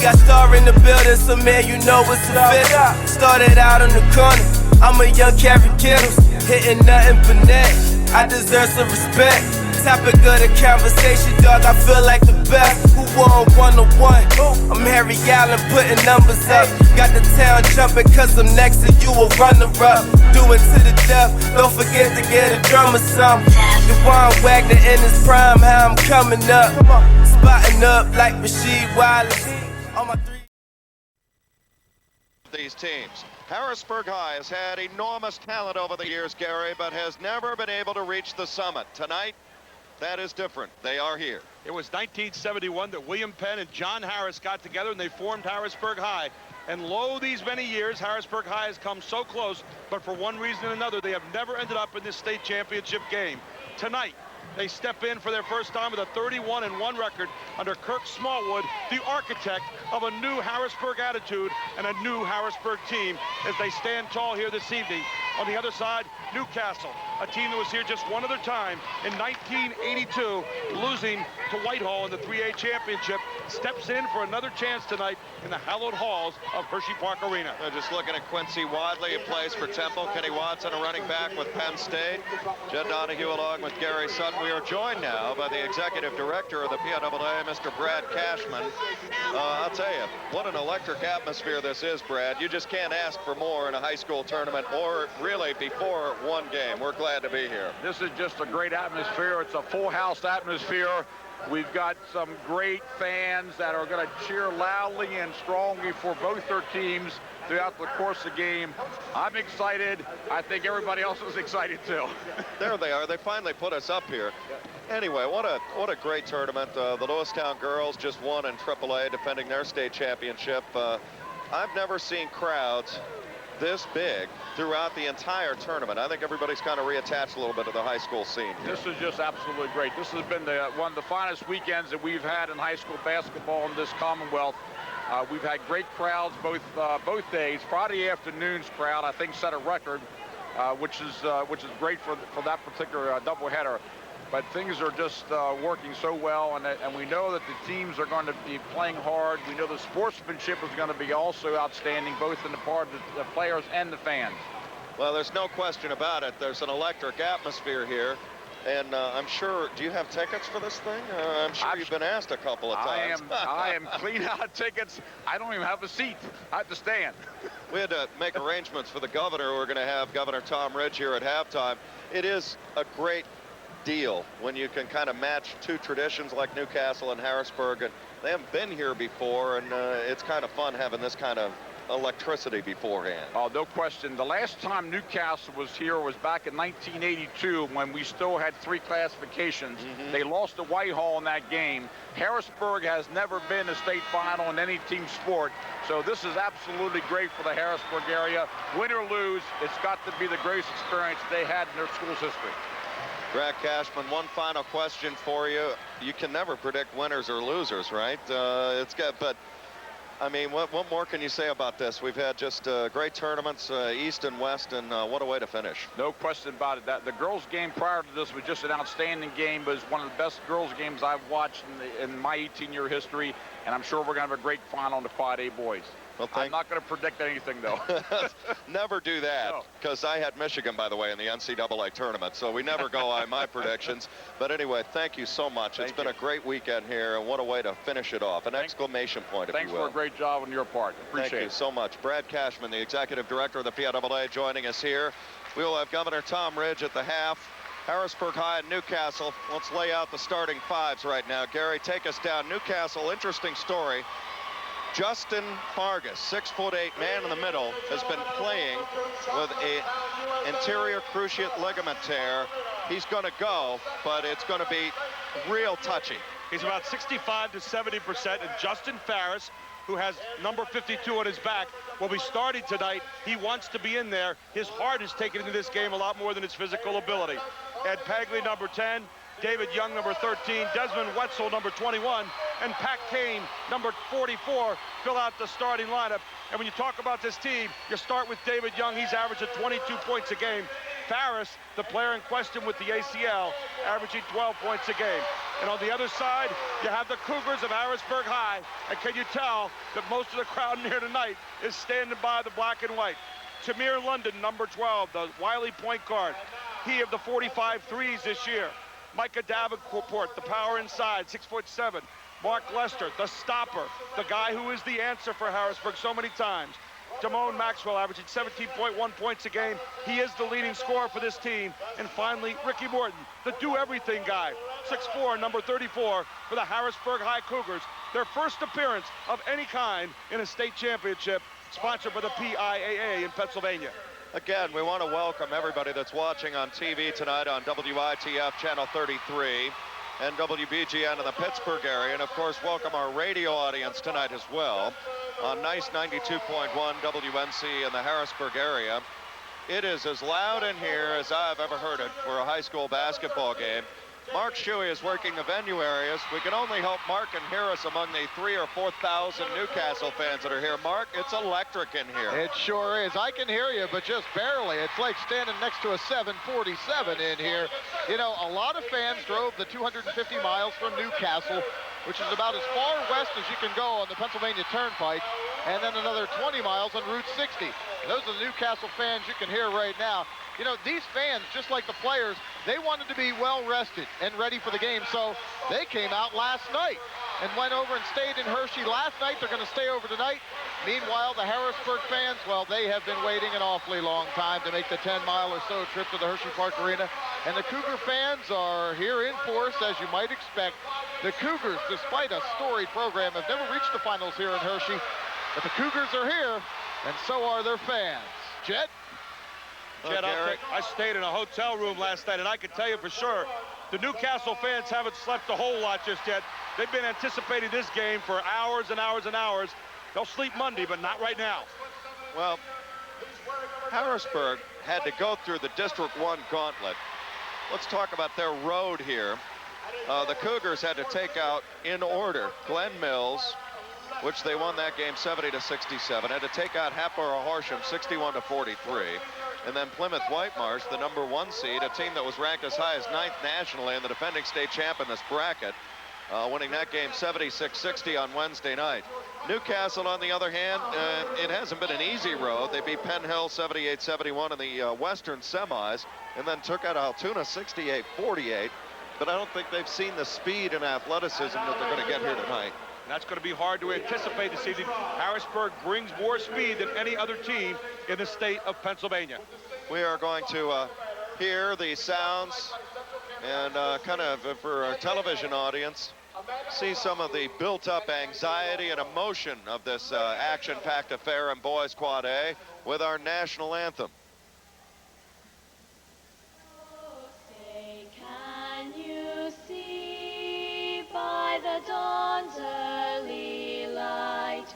got star in the building, so man, you know it's a fit. Started out on the corner, I'm a young Carrie Kittles, hitting nothing but net. I deserve some respect. Topic of the conversation, dog, I feel like the best. Who won 101? I'm Harry Allen putting numbers up. Got the town jumping cause I'm next to you, a runner-up. Do it to the death, don't forget to get a drum or something. Dewan Wagner in his prime, how I'm coming up. Spotting up like Rasheed Wallace. On my three. These teams. Harrisburg High has had enormous talent over the years, Gary, but has never been able to reach the summit. Tonight, that is different. They are here. It was 1971 that William Penn and John Harris got together and they formed Harrisburg High. And lo, these many years, Harrisburg High has come so close, but for one reason or another, they have never ended up in this state championship game. Tonight, they step in for their first time with a 31-1 record under Kirk Smallwood, the architect of a new Harrisburg attitude and a new Harrisburg team as they stand tall here this evening. On the other side, Newcastle, a team that was here just one other time in 1982, losing to Whitehall in the 3A championship, steps in for another chance tonight in the hallowed halls of Hershey Park Arena. Just looking at Quincy Wadley, who plays for Temple. Kenny Watson, a running back with Penn State. Jed Donahue along with Gary Sutton. We are joined now by the executive director of the PAAA, Mr. Brad Cashman. I'll tell you, what an electric atmosphere this is, Brad. You just can't ask for more in a high school tournament or really before one game. We're glad to be here. This is just a great atmosphere. It's a full house atmosphere. We've got some great fans that are going to cheer loudly and strongly for both their teams throughout the course of the game. I'm excited. I think everybody else is excited too. There they are. They finally put us up here. Anyway, what a great tournament. The Lewistown girls just won in AAA, defending their state championship. I've never seen crowds this big throughout the entire tournament. I think everybody's kind of reattached a little bit to the high school scene here. This is just absolutely great. This has been one of the finest weekends that we've had in high school basketball in this Commonwealth. We've had great crowds both days. Friday afternoon's crowd, I think, set a record, which is great for that particular doubleheader. But things are just working so well, and we know that the teams are going to be playing hard. We know the sportsmanship is going to be also outstanding, both in the part of the players and the fans. Well, there's no question about it. There's an electric atmosphere here. And I'm sure, do you have tickets for this thing? I'm sure you've been asked a couple of times. I am clean out of tickets. I don't even have a seat. I have to stand. We had to make arrangements for the governor. We're going to have Governor Tom Ridge here at halftime. It is a great deal when you can kind of match two traditions like Newcastle and Harrisburg. And they haven't been here before, and it's kind of fun having this kind of electricity beforehand. Oh, no question. The last time Newcastle was here was back in 1982 when we still had 3 classifications. They lost to Whitehall in that game. Harrisburg has never been a state final in any team sport, so this is absolutely great for the Harrisburg area. Win or lose, it's got to be the greatest experience they had in their school's history. Brad Cashman, one final question for you. You can never predict winners or losers, right? It's good, but I mean, what more can you say about this? We've had just great tournaments, East and West, and what a way to finish. No question about it. The girls' game prior to this was just an outstanding game. It was one of the best girls' games I've watched in my 18-year history, and I'm sure we're going to have a great final in the Quad A boys. Well, I'm not going to predict anything, though. Never do that, because I had Michigan, by the way, in the NCAA tournament, so we never go on my predictions. But anyway, thank you so much. It's been a great weekend here, and what a way to finish it off. An exclamation point, if you will. Thanks for a great job on your part. Appreciate it. Thank you so much. Brad Cashman, the executive director of the PAAA, joining us here. We will have Governor Tom Ridge at the half. Harrisburg High and Newcastle. Let's lay out the starting fives right now. Gary, take us down. Newcastle, interesting story. Justin Fargas, 6'8" man in the middle, has been playing with an anterior cruciate ligament tear. He's going to go, but it's going to be real touchy. He's about 65 to 70%, and Justin Farris, who has number 52 on his back, will be starting tonight. He wants to be in there. His heart is taken into this game a lot more than his physical ability. Ed Pagli, number 10. David Young, number 13, Desmond Wetzel, number 21, and Pat Kane, number 44, fill out the starting lineup. And when you talk about this team, you start with David Young. He's averaging 22 points a game. Farris, the player in question with the ACL, averaging 12 points a game. And on the other side, you have the Cougars of Harrisburg High. And can you tell that most of the crowd in here tonight is standing by the black and white? Tamir London, number 12, the wily point guard. He of the 45 threes this year. Micah Davenport, the power inside, 6'7". Mark Lester, the stopper, the guy who is the answer for Harrisburg so many times. Damone Maxwell averaging 17.1 points a game. He is the leading scorer for this team. And finally, Ricky Morton, the do-everything guy, 6'4", number 34 for the Harrisburg High Cougars. Their first appearance of any kind in a state championship, sponsored by the PIAA in Pennsylvania. Again, we want to welcome everybody that's watching on TV tonight on WITF Channel 33 and WBGN in the Pittsburgh area, and of course welcome our radio audience tonight as well on nice 92.1 WNC in the Harrisburg area. It is as loud in here as I've ever heard it for a high school basketball game. Mark Shuey is working the venue areas. We can only hope Mark can hear us among the 3,000 or 4,000 Newcastle fans that are here. Mark, it's electric in here. It sure is. I can hear you, but just barely. It's like standing next to a 747 in here. You know, a lot of fans drove the 250 miles from Newcastle, which is about as far west as you can go on the Pennsylvania Turnpike, and then another 20 miles on Route 60. And those are the Newcastle fans you can hear right now. You know, these fans, just like the players, they wanted to be well-rested and ready for the game, so they came out last night and went over and stayed in Hershey last night. They're going to stay over tonight. Meanwhile, the Harrisburg fans, well, they have been waiting an awfully long time to make the 10-mile or so trip to the Hershey Park Arena. And the Cougar fans are here in force, as you might expect. The Cougars, despite a storied program, have never reached the finals here in Hershey. But the Cougars are here, and so are their fans. Jet? Jet, I stayed in a hotel room last night, and I can tell you for sure, the Newcastle fans haven't slept a whole lot just yet. They've been anticipating this game for hours and hours and hours. They'll sleep Monday, but not right now. Well, Harrisburg had to go through the District 1 gauntlet. Let's talk about their road here. The Cougars had to take out, in order, Glen Mills, which they won that game 70-67. Had to take out Hatboro Horsham 61-43. And then Plymouth Whitemarsh, the number 1 seed, a team that was ranked as high as 9th nationally and the defending state champ in this bracket, winning that game 76-60 on Wednesday night. Newcastle, on the other hand, it hasn't been an easy road. They beat Penn Hill 78-71 in the Western semis, and then took out Altoona 68-48. But I don't think they've seen the speed and athleticism that they're going to get here tonight. That's going to be hard to anticipate this evening. Harrisburg brings more speed than any other team in the state of Pennsylvania. We are going to hear the sounds and kind of, for our television audience, see some of the built-up anxiety and emotion of this action-packed affair in Boys Quad A with our national anthem. By the dawn's early light,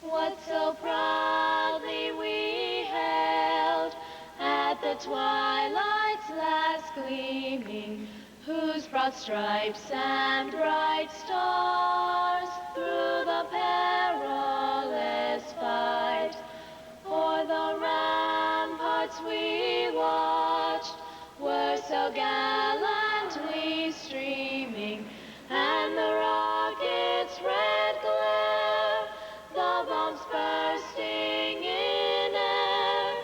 what so proudly we held at the twilight's last gleaming, whose broad stripes and bright stars through the perilous fight o'er the ramparts we watched were so gallantly streaming. And the rocket's red glare, the bombs bursting in air,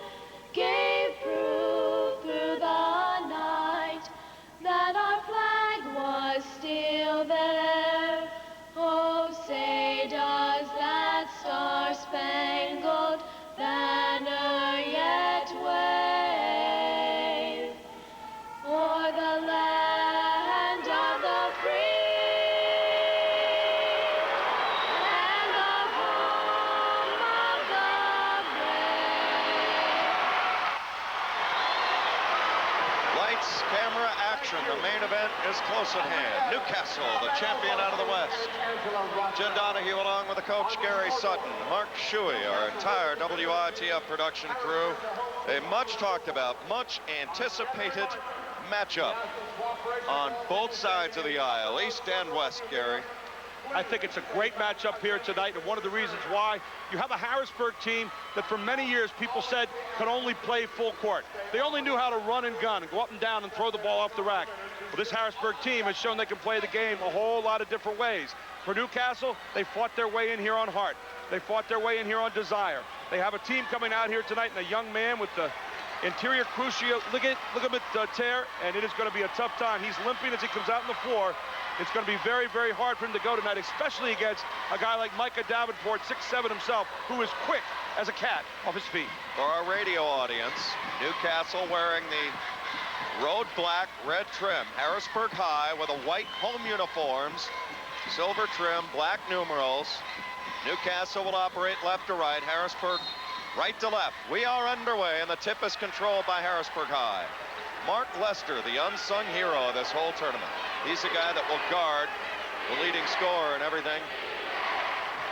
gave proof through the night that our flag was still there. Oh, say does that star-spangled banner yet wave o'er the land of the free? Camera action. The main event is close at hand. Newcastle, the champion out of the West. Jen Donahue along with the coach Gary Sutton, Mark Shuey, our entire WITF production crew. A much talked about, much anticipated matchup on both sides of the aisle, east and west, Gary. I think it's a great matchup here tonight, and one of the reasons why you have a Harrisburg team that for many years people said could only play full court. They only knew how to run and gun and go up and down and throw the ball off the rack. Well, this Harrisburg team has shown they can play the game a whole lot of different ways. For Newcastle, they fought their way in here on Hart. They fought their way in here on Desire. They have a team coming out here tonight and a young man with the anterior cruciate ligament tear, and it is going to be a tough time. He's limping as he comes out on the floor. It's going to be very, very hard for him to go tonight, especially against a guy like Micah Davenport, 6'7" himself, who is quick as a cat off his feet. For our radio audience, Newcastle wearing the road black, red trim. Harrisburg High with a white home uniforms, silver trim, black numerals. Newcastle will operate left to right, Harrisburg right to left. We are underway, and the tip is controlled by Harrisburg High. Mark Lester, the unsung hero of this whole tournament. He's the guy that will guard the leading scorer and everything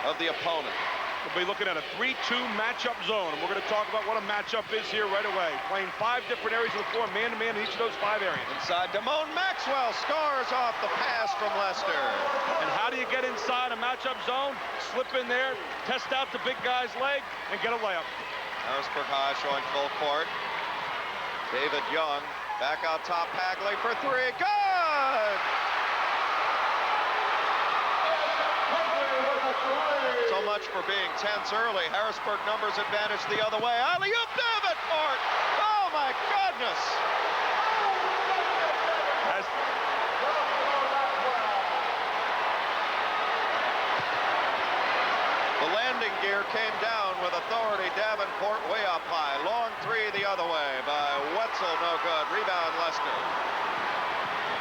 of the opponent. We'll be looking at a 3-2 matchup zone, and we're going to talk about what a matchup is here right away. Playing 5 different areas of the floor, man-to-man in each of those 5 areas. Inside, Damone Maxwell scores off the pass from Lester. And how do you get inside a matchup zone? Slip in there, test out the big guy's leg, and get a layup. Harrisburg High showing full court. David Young back out top, Pagli for 3. Good! So much for being tense early. Harrisburg numbers advantage the other way. Alley-oop Davenport! Oh my goodness! The landing gear came down with authority. Davenport way up high. Long 3 the other way by Wetzel, no good. Rebound Lester.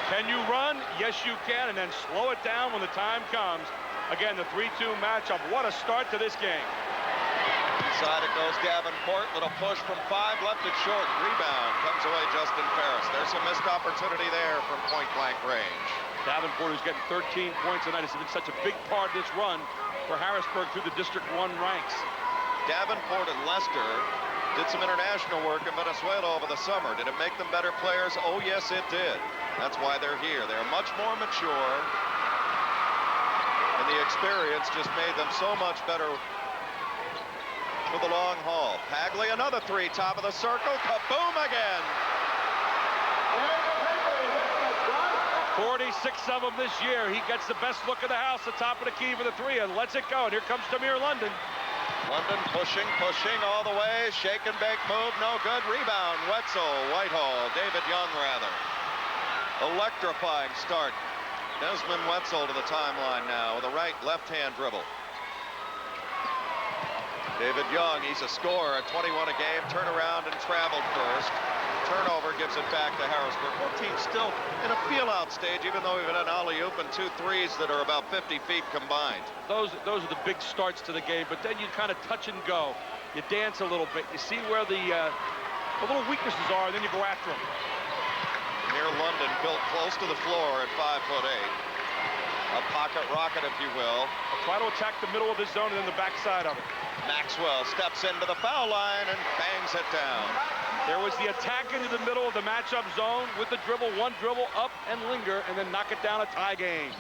Can you run? Yes, you can, and then slow it down when the time comes. Again, the 3-2 matchup. What a start to this game. Inside it goes Davenport. Little push from 5, left it short. Rebound comes away Justin Ferris. There's a missed opportunity there from point-blank range. Davenport, who's getting 13 points tonight, has been such a big part of this run for Harrisburg through the District 1 ranks. Davenport and Lester did some international work in Venezuela over the summer. Did it make them better players? Oh, yes, it did. That's why they're here. They're much more mature. And the experience just made them so much better for the long haul. Pagli, another 3, top of the circle. Kaboom again. 46 of them this year. He gets the best look of the house, the top of the key for the 3, and lets it go. And here comes Tamir London. London pushing all the way. Shake and bake move, no good. Rebound, Wetzel, Whitehall, David Young rather. Electrifying start. Desmond Wetzel to the timeline now with a right left-hand dribble. David Young, he's a scorer at 21 a game, turn around and traveled first. Turnover gives it back to Harrisburg. Both teams still in a feel-out stage, even though we've had an alley-oop and 2 threes that are about 50 feet combined. Those are the big starts to the game, but then you kind of touch and go. You dance a little bit. You see where the little weaknesses are, and then you go after them. Near London, built close to the floor at 5'8". A pocket rocket, if you will. I'll try to attack the middle of this zone and then the backside of it. Maxwell steps into the foul line and bangs it down. There was the attack into the middle of the matchup zone with the dribble, 1 dribble up and Linger, and then knock it down, a tie game.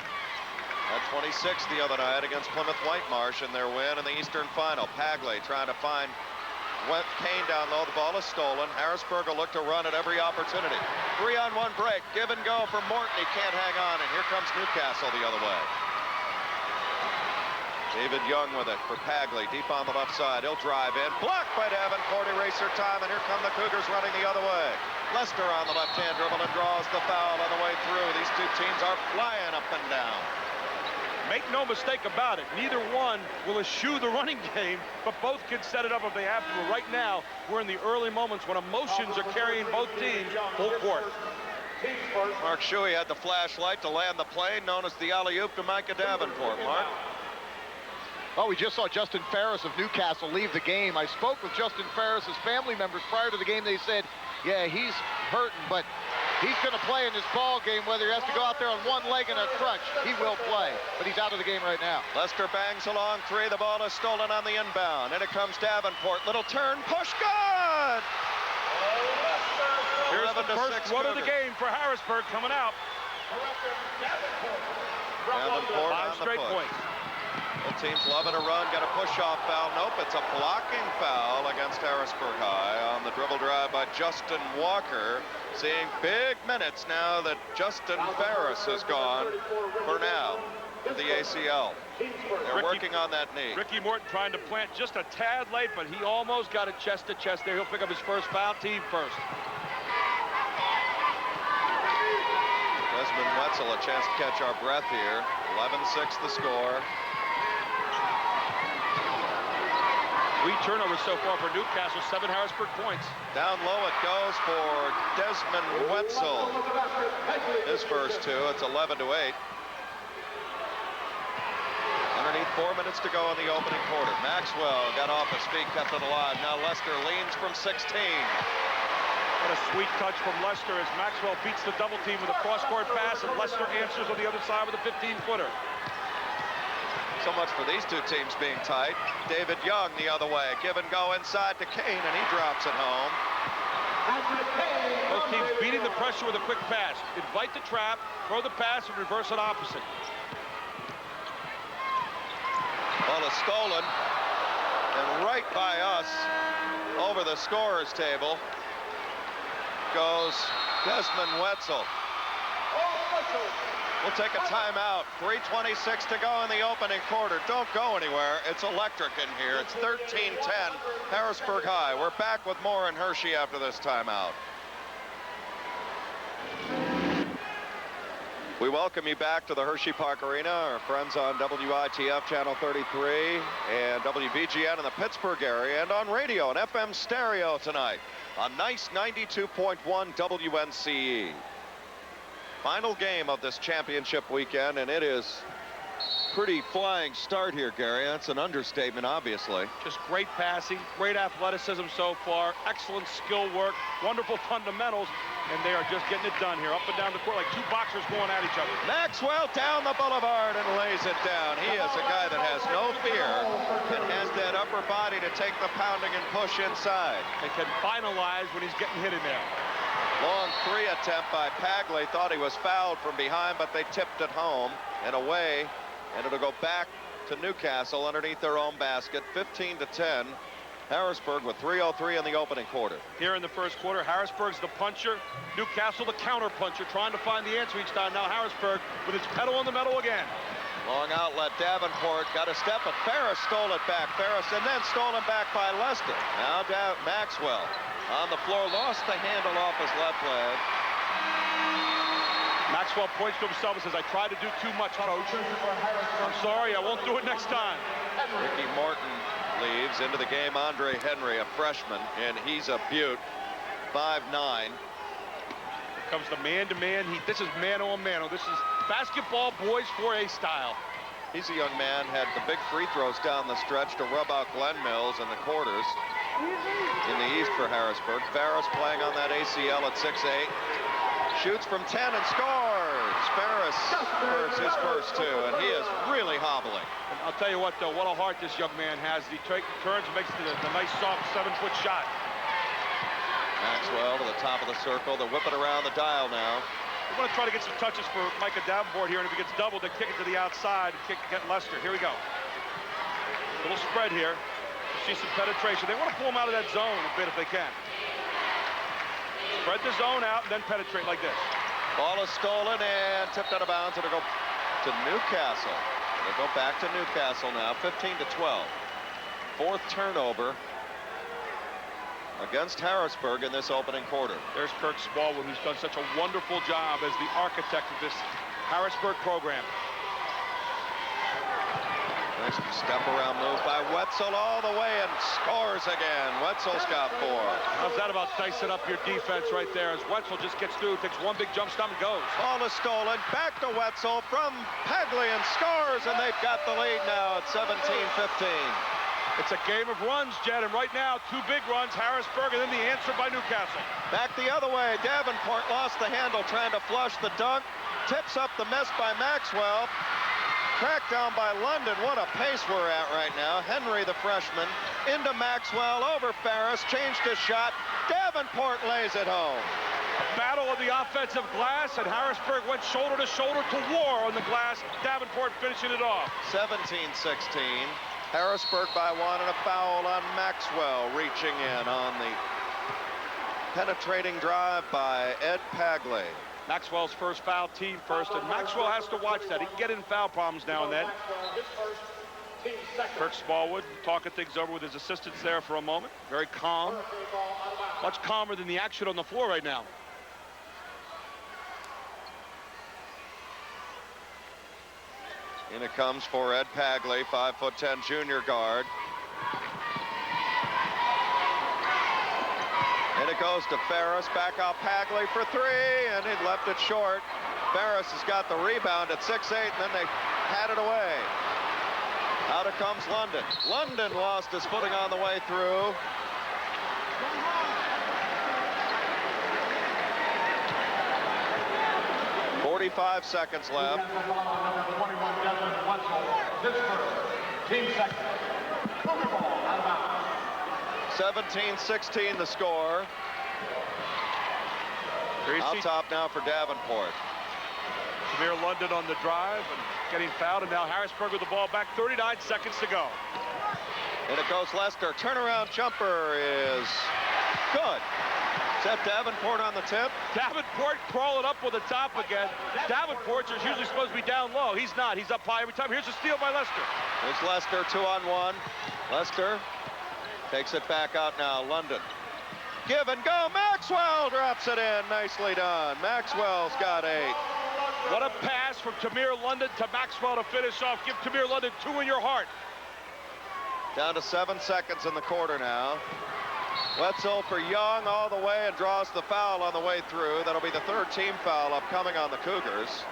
At 26 the other night against Plymouth Whitemarsh in their win in the Eastern Final. Pagli trying to find Kane down low. The ball is stolen. Harrisburg will look to run at every opportunity. 3-on-1 break. Give and go for Mort. He can't hang on, and here comes Newcastle the other way. David Young with it for Pagli, deep on the left side. He'll drive in. Blocked by Davenport. Eraser time, and here come the Cougars running the other way. Lester on the left-hand dribble and draws the foul on the way through. These 2 teams are flying up and down. Make no mistake about it, neither one will eschew the running game, but both can set it up if they have to. But right now, we're in the early moments when emotions are carrying both teams full court. Mark Shuey had the flashlight to land the play, known as the alley-oop to Micah Davenport. Mark? Well, we just saw Justin Ferris of Newcastle leave the game. I spoke with Justin Ferris's family members prior to the game. They said, yeah, he's hurting, but he's going to play in this ball game, whether he has to go out there on 1 leg and a crutch. He will play, but he's out of the game right now. Lester bangs a long 3. The ball is stolen on the inbound. And it comes Davenport. Little turn, push, good! Here's the first one of the game for Harrisburg coming out. Davenport 5 on the straight push. points. Both teams loving a run. Got a push-off foul. Nope, it's a blocking foul against Harrisburg High on the dribble drive by Justin Walker. Seeing big minutes now that Justin Ferris has gone for now to the ACL. They're working on that knee. Ricky Morton trying to plant just a tad late, but he almost got it chest to chest there. He'll pick up his first foul, team first. Desmond Wetzel a chance to catch our breath here. 11-6 the score. 3 turnovers so far for Newcastle, 7 Harrisburg points. Down low it goes for Desmond Wetzel. His first 2, it's 11-8. Underneath 4 minutes to go in the opening quarter. Maxwell got off his feet, kept it alive. Now Lester leans from 16. What a sweet touch from Lester as Maxwell beats the double team with a cross-court pass, and Lester answers on the other side with a 15-footer. So much for these two teams being tight. David Young the other way. Give and go inside to Kane, and he drops it home. Both teams beating the pressure with a quick pass. Invite the trap, throw the pass, and reverse it opposite. Ball is stolen, and right by us, over the scorer's table, goes Desmond Wetzel. We'll take a timeout. 3:26 to go in the opening quarter. Don't go anywhere. It's electric in here. It's 13-10 Harrisburg High. We're back with more in Hershey after this timeout. We welcome you back to the Hershey Park Arena. Our friends on WITF Channel 33 and WBGN in the Pittsburgh area, and on radio and FM stereo tonight on nice 92.1 WNCE. Final game of this championship weekend, and it is pretty flying start here, Gary. That's an understatement, obviously. Just great passing, great athleticism so far, excellent skill work, wonderful fundamentals, and they are just getting it done here, up and down the court like 2 boxers going at each other. Maxwell down the boulevard and lays it down. He is a guy that has no fear and has that upper body to take the pounding and push inside. And can finalize when he's getting hit in there. Long 3 attempt by Pagli. Thought he was fouled from behind, but they tipped it home and away, and it'll go back to Newcastle underneath their own basket. 15-10. Harrisburg with 3:03 in the opening quarter. Here in the first quarter, Harrisburg's the puncher, Newcastle the counter puncher, trying to find the answer each time. Now Harrisburg with its pedal on the metal again. Long outlet, Davenport got a step, but Ferris stole it back. Ferris, and then stolen back by Lester. Now Maxwell on the floor, lost the handle off his left leg. Maxwell points to himself and says, I tried to do too much, coach. I'm sorry, I won't do it next time. Ricky Morton leaves into the game. Andre Henry, a freshman, and he's a beaut. 5'9". Here comes the man-to-man heat. This is mano-a-mano. This is basketball boys 4A style. He's a young man, had the big free throws down the stretch to rub out Glenn Mills in the quarters. In the East for Harrisburg. Ferris playing on that ACL at 6'8". Shoots from 10 and scores. Ferris scores his first 2, and he is really hobbling. And I'll tell you what, though, what a heart this young man has. He turns and makes the nice, soft 7-foot shot. Maxwell to the top of the circle. They're whipping around the dial now. We're going to try to get some touches for Micah Davenport here, and if he gets doubled, then kick it to the outside and get Lester. Here we go. Little spread here. See some penetration. They want to pull him out of that zone a bit if they can. Spread the zone out and then penetrate like this. Ball is stolen and tipped out of bounds. It'll go to Newcastle. They'll go back to Newcastle now, 15-12. 4th turnover against Harrisburg in this opening quarter. There's Kirk Smallwood, who's done such a wonderful job as the architect of this Harrisburg program. Nice step around move by Wetzel all the way and scores again. Wetzel's got 4. How's that about dicing up your defense right there as Wetzel just gets through, takes one big jump stop and goes. Ball is stolen. Back to Wetzel from Pagli and scores, and they've got the lead now at 17-15. It's a game of runs, Jed, and right now 2 big runs, Harrisburg, and then the answer by Newcastle. Back the other way. Davenport lost the handle trying to flush the dunk. Tips up the miss by Maxwell. Tracked down by London. What a pace we're at right now. Henry, the freshman, into Maxwell, over Ferris, changed his shot. Davenport lays it home. Battle of the offensive glass, and Harrisburg went shoulder to shoulder to war on the glass. Davenport finishing it off. 17-16. Harrisburg by 1, and a foul on Maxwell, reaching in on the penetrating drive by Ed Pagli. Maxwell's first foul, team first, and Maxwell has to watch that. He can get in foul problems now and then. Kirk Smallwood talking things over with his assistants there for a moment. Very calm. Much calmer than the action on the floor right now. In it comes for Ed Pagli, 5'10" junior guard. And it goes to Ferris, back out Pagli for 3, and he left it short. Ferris has got the rebound at 6'8", and then they had it away. Out it comes London. London lost his footing on the way through. .45 seconds left. 17-16 the score. Out top now for Davenport. Tamir London on the drive and getting fouled, and now Harrisburg with the ball back. 39 seconds to go. And it goes Lester. Turnaround jumper is good. Is that Davenport on the tip? Davenport crawling up with the top again. Davenport's usually supposed to be down low. He's not. He's up high every time. Here's a steal by Lester. There's Lester, 2-on-1. Lester takes it back out now. London. Give and go. Maxwell drops it in. Nicely done. Maxwell's got 8. What a pass from Tamir London to Maxwell to finish off. Give Tamir London 2 in your heart. Down to 7 seconds in the quarter now. Wetzel for Young all the way and draws the foul on the way through. That'll be the 3rd team foul upcoming on the Cougars.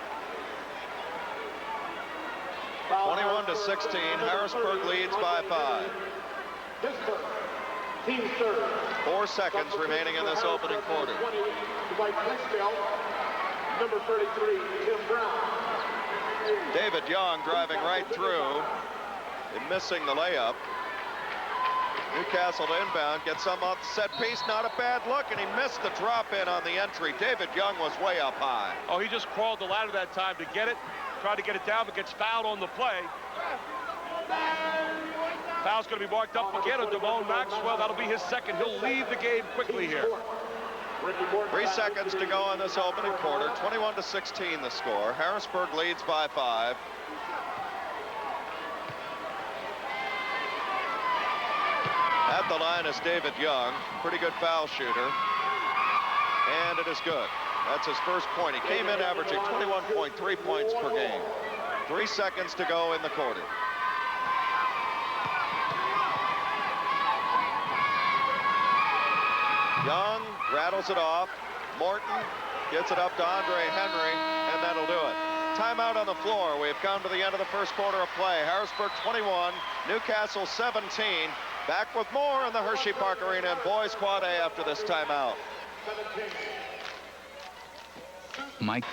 21-16. Harrisburg leads by 5. 4 seconds remaining in this opening quarter. Number 33, Tim Brown. David Young driving right through and missing the layup. Newcastle to inbound, gets some off the set piece, not a bad look, and he missed the drop in on the entry. David Young was way up high. Oh, he just crawled the ladder that time to get it, tried to get it down, but gets fouled on the play. Foul's going to be marked up again on Damone Maxwell. That'll be his 2nd. He'll leave the game quickly here. 3 seconds to go in this opening quarter. 21-16 the score. Harrisburg leads by 5. At the line is David Young, pretty good foul shooter, and it is good. That's his first point. He came in averaging 21.3 points per game. 3 seconds to go in the quarter. Young rattles it off. Morton gets it up to Andre Henry, and that'll do it. Timeout on the floor. We've come to the end of the first quarter of play. Harrisburg 21, Newcastle 17. Back with more in the Hershey Park Arena in boys quad A after this timeout. Mike.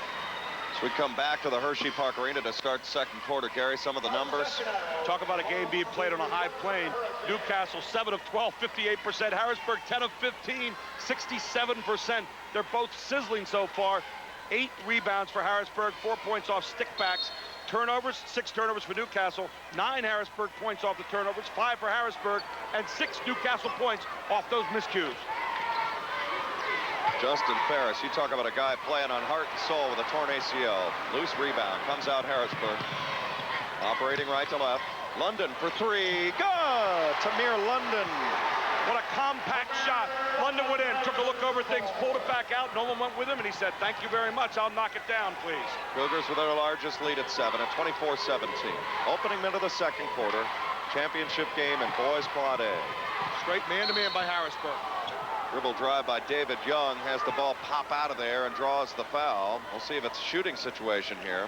So we come back to the Hershey Park Arena to start second quarter. Gary, some of the numbers. Talk about a game being played on a high plane. Newcastle 7 of 12, 58%. Harrisburg 10 of 15, 67%. They're both sizzling so far. 8 rebounds for Harrisburg, 4 points off stickbacks. Turnovers, 6 turnovers for Newcastle, 9 Harrisburg points off the turnovers, 5 for Harrisburg, and 6 Newcastle points off those miscues. Justin Ferris, you talk about a guy playing on heart and soul with a torn ACL. Loose rebound, comes out Harrisburg. Operating right to left. London for 3, good! Tamir London. What a compact shot. London went in, took a look over things, pulled it back out. No one went with him, and he said, thank you very much. I'll knock it down, please. Cougars with their largest lead at 7 at 24-17. Opening minute of the second quarter. Championship game in boys quad A. Straight man-to-man by Harrisburg. Dribble drive by David Young. Has the ball pop out of there and draws the foul. We'll see if it's a shooting situation here.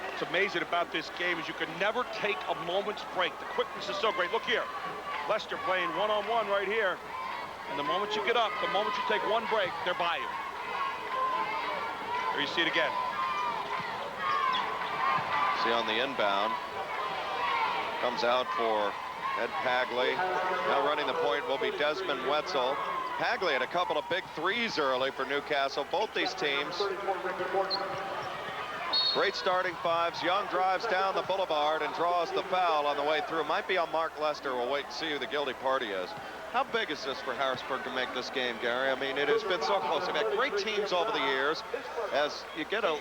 What's amazing about this game is you can never take a moment's break. The quickness is so great. Look here. Lester playing one-on-one right here. And the moment you get up, the moment you take one break, they're by you. There you see it again. See on the inbound. Comes out for Ed Pagli. Now running the point will be Desmond Wetzel. Pagli had a couple of big threes early for Newcastle. Both these teams. Great starting fives. Young drives down the boulevard and draws the foul on the way through. Might be on Mark Lester. We'll wait and see who the guilty party is. How big is this for Harrisburg to make this game, Gary? I mean, it has been so close. They've had great teams over the years. As you get an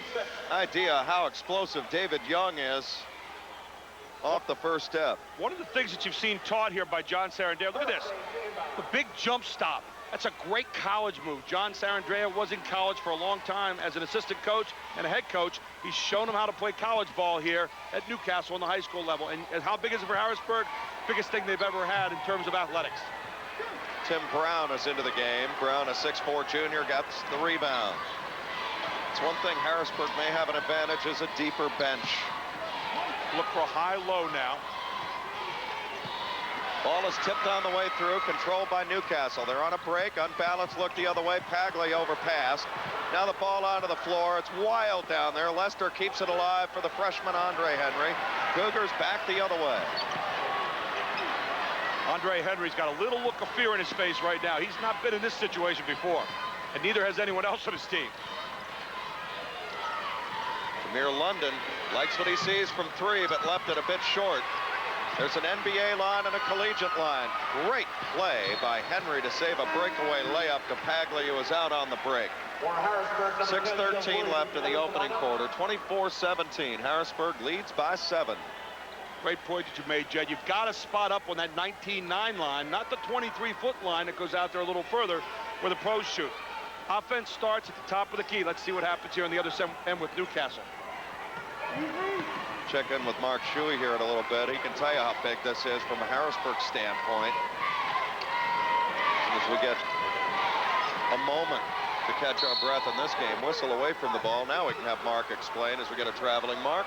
idea how explosive David Young is off the first step. One of the things that you've seen taught here by John Sarandale, look at this, the big jump stop. That's a great college move. John Sarandrea was in college for a long time as an assistant coach and a head coach. He's shown them how to play college ball here at Newcastle on the high school level. And how big is it for Harrisburg? Biggest thing they've ever had in terms of athletics. Tim Brown is into the game. Brown, a 6'4" junior, got the rebound. It's one thing Harrisburg may have an advantage is a deeper bench. Look for a high-low now. Ball is tipped on the way through, controlled by Newcastle. They're on a break, unbalanced, look the other way. Pagli overpassed. Now the ball onto the floor. It's wild down there. Lester keeps it alive for the freshman Andre Henry. Cougars back the other way. Andre Henry's got a little look of fear in his face right now. He's not been in this situation before, and neither has anyone else on his team. Tamir London likes what he sees from three, but left it a bit short. There's an NBA line and a collegiate line. Great play by Henry to save a breakaway layup to Pagli, who was out on the break. 6:13 left in the opening quarter. 24-17. Harrisburg leads by 7. Great point that you made, Jed. You've got to spot up on that 19-9 line, not the 23-foot line that goes out there a little further where the pros shoot. Offense starts at the top of the key. Let's see what happens here on the other end with Newcastle. Check in with Mark Shuey here in a little bit. He can tell you how big this is from a Harrisburg standpoint. As we get a moment to catch our breath in this game. Whistle away from the ball. Now we can have Mark explain as we get a traveling Mark.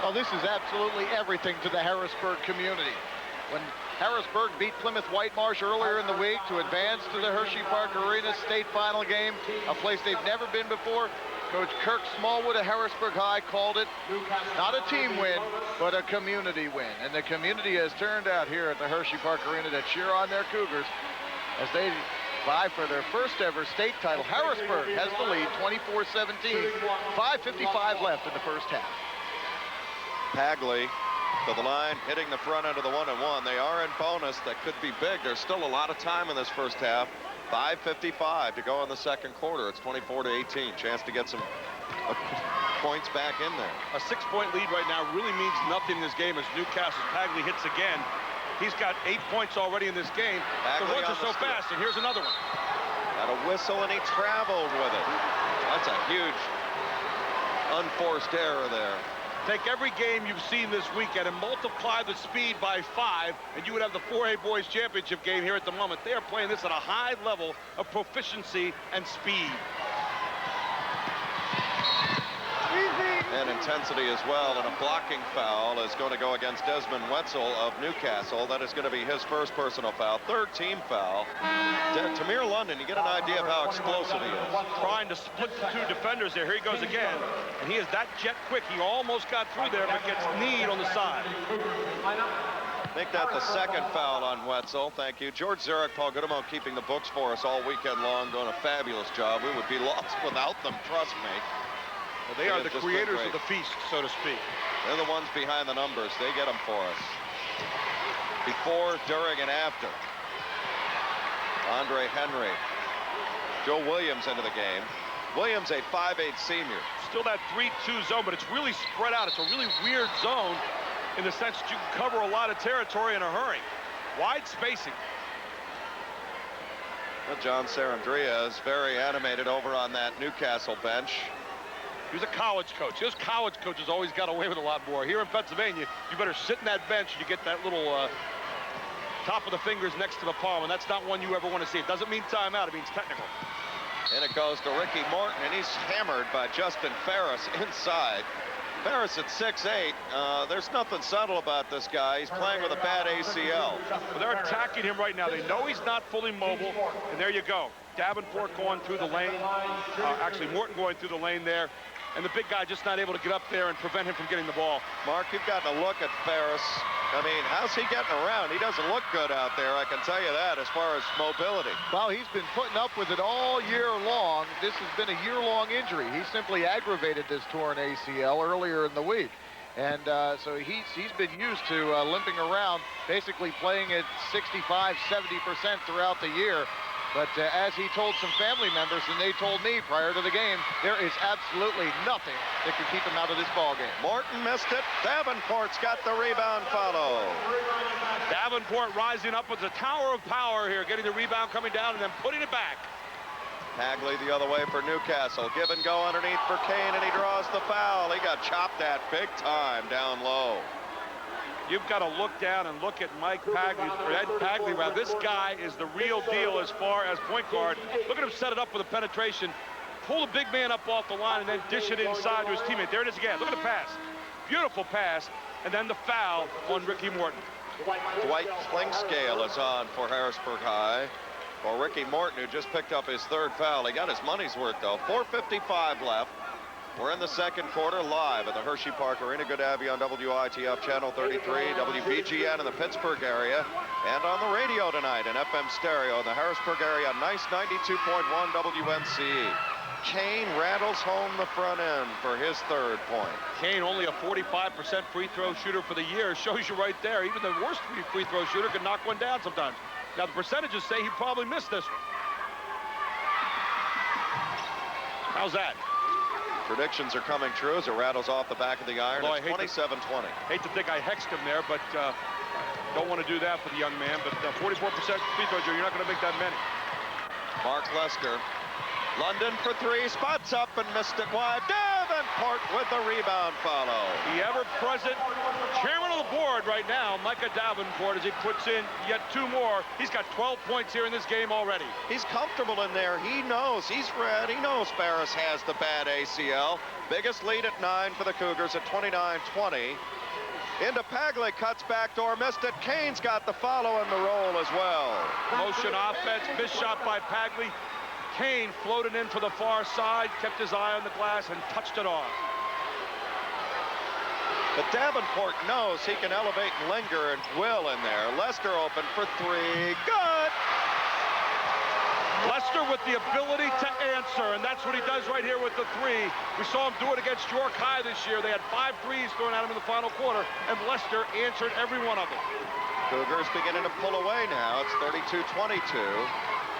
Well, this is absolutely everything to the Harrisburg community. When Harrisburg beat Plymouth Whitemarsh earlier in the week to advance to the Hershey Park Arena state final game, a place they've never been before, Coach Kirk Smallwood of Harrisburg High called it not a team win, but a community win. And the community has turned out here at the Hershey Park Arena to cheer on their Cougars as they vie for their first ever state title. Harrisburg has the lead, 24-17. 5:55 left in the first half. Pagli to the line, hitting the front end of the 1-and-1. They are in bonus. That could be big. There's still a lot of time in this first half. 5:55 to go in the second quarter. It's 24-18. Chance to get some points back in there. A 6-point lead right now really means nothing in this game as Newcastle's Pagli hits again. He's got 8 points already in this game. The runs are so fast, and here's another one. Got a whistle, and he traveled with it. That's a huge unforced error there. Take every game you've seen this weekend and multiply the speed by 5, and you would have the 4A Boys Championship game here at the moment. They are playing this at a high level of proficiency and speed. And intensity as well, and a blocking foul is going to go against Desmond Wetzel of Newcastle. That is going to be his first personal foul, third team foul. Tamir London, you get an idea of how explosive he is. Trying to split the two defenders there. Here he goes again, and he is that jet quick. He almost got through there, but gets kneed on the side. Make that the second foul on Wetzel. Thank you. George Zarek, Paul Goodemo keeping the books for us all weekend long, doing a fabulous job. We would be lost without them, trust me. Well, they are the creators of the feast, so to speak. They're the ones behind the numbers. They get them for us. Before, during, and after. Andre Henry. Joe Williams into the game. Williams, a 5'8" senior. Still that 3-2 zone, but it's really spread out. It's a really weird zone in the sense that you can cover a lot of territory in a hurry. Wide spacing. Well, John Sarandrea is very animated over on that Newcastle bench. He was a college coach. Those college coaches always got away with a lot more. Here in Pennsylvania, you better sit in that bench and you get that little top of the fingers next to the palm, and that's not one you ever want to see. It doesn't mean timeout, it means technical. And it goes to Ricky Morton, and he's hammered by Justin Ferris inside. Ferris at 6'8". There's nothing subtle about this guy. He's playing with a bad ACL. Well, they're attacking him right now. They know he's not fully mobile, and there you go. Davenport going through the lane. Actually, Morton going through the lane there. and the big guy just not able to get up there and prevent him from getting the ball. Mark, you've gotten a look at Ferris. I mean, how's he getting around? He doesn't look good out there, I can tell you that, as far as mobility. Well, he's been putting up with it all year long. This has been a year-long injury. He simply aggravated this torn ACL earlier in the week. And so he's been used to limping around, basically playing at 65, 70% throughout the year. But as he told some family members, and they told me prior to the game, there is absolutely nothing that can keep him out of this ball game. Morton missed it. Davenport's got the rebound follow. Davenport rising up with a tower of power here, getting the rebound coming down and then putting it back. Pagli the other way for Newcastle. Give and go underneath for Kane, and he draws the foul. He got chopped at big time down low. You've got to look down and look at Pagli. This guy is the real deal as far as point guard. Look at him set it up with a penetration, pull the big man up off the line, and then dish it inside to his teammate. There it is again. Look at the pass. Beautiful pass. And then the foul on Ricky Morton. Dwight Klingscale is on for Harrisburg High. Well, Ricky Morton, who just picked up his third foul. He got his money's worth, though. 4:55 left. We're in the second quarter live at the Hershey Park Arena. Good to have you on WITF Channel 33, WBGN in the Pittsburgh area, and on the radio tonight in FM stereo in the Harrisburg area. Nice 92.1 WNCE. Kane rattles home the front end for his third point. Kane only a 45% free throw shooter for the year. Shows you right there. Even the worst free throw shooter can knock one down sometimes. Now the percentages say he probably missed this one. How's that? Predictions are coming true as it rattles off the back of the iron. Well, it's 27-20. Hate to think I hexed him there, but don't want to do that for the young man. But 44% free throws, you're not going to make that many. Mark Lester. London for three, spots up and missed it wide. Davenport with the rebound follow. The ever-present chairman of the board right now, Micah Davenport, as he puts in yet two more. He's got 12 points here in this game already. He's comfortable in there. He knows. He's read. He knows Ferris has the bad ACL. Biggest lead at 9 for the Cougars at 29-20. Into Pagli, cuts back door, missed it. Kane's got the follow and the roll as well. Motion offense, missed shot by Pagli. Kane floated in for the far side, kept his eye on the glass, and touched it off. But Davenport knows he can elevate and linger, and will in there. Lester open for three. Good! Lester with the ability to answer, and that's what he does right here with the three. We saw him do it against York High this year. They had 5 threes thrown at him in the final quarter, and Lester answered every one of them. Cougars beginning to pull away now. It's 32-22.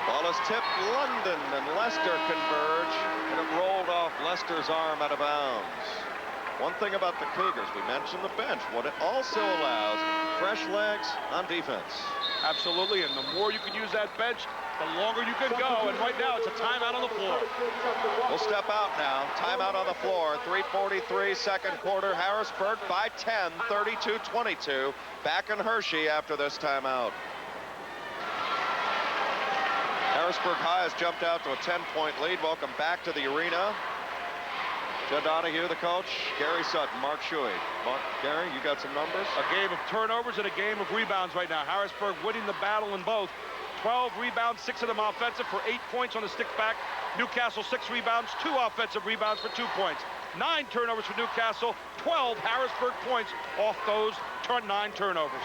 Ball is tipped London, and Lester converge, and it rolled off Lester's arm out of bounds. One thing about the Cougars, we mentioned the bench. What it also allows, fresh legs on defense. Absolutely, and the more you can use that bench, the longer you can go, and right now it's a timeout on the floor. We'll step out now. Timeout on the floor. 3:43 second quarter. Harrisburg by 10, 32-22. Back in Hershey after this timeout. Harrisburg High has jumped out to a 10-point lead. Welcome back to the arena. Judd Donahue, the coach. Gary Sutton, Mark Shuey. Gary, you got some numbers? A game of turnovers and a game of rebounds right now. Harrisburg winning the battle in both. 12 rebounds, 6 of them offensive for 8 points on the stick back. Newcastle 6 rebounds, 2 offensive rebounds for 2 points. 9 turnovers for Newcastle, 12 Harrisburg points off those 9 turnovers.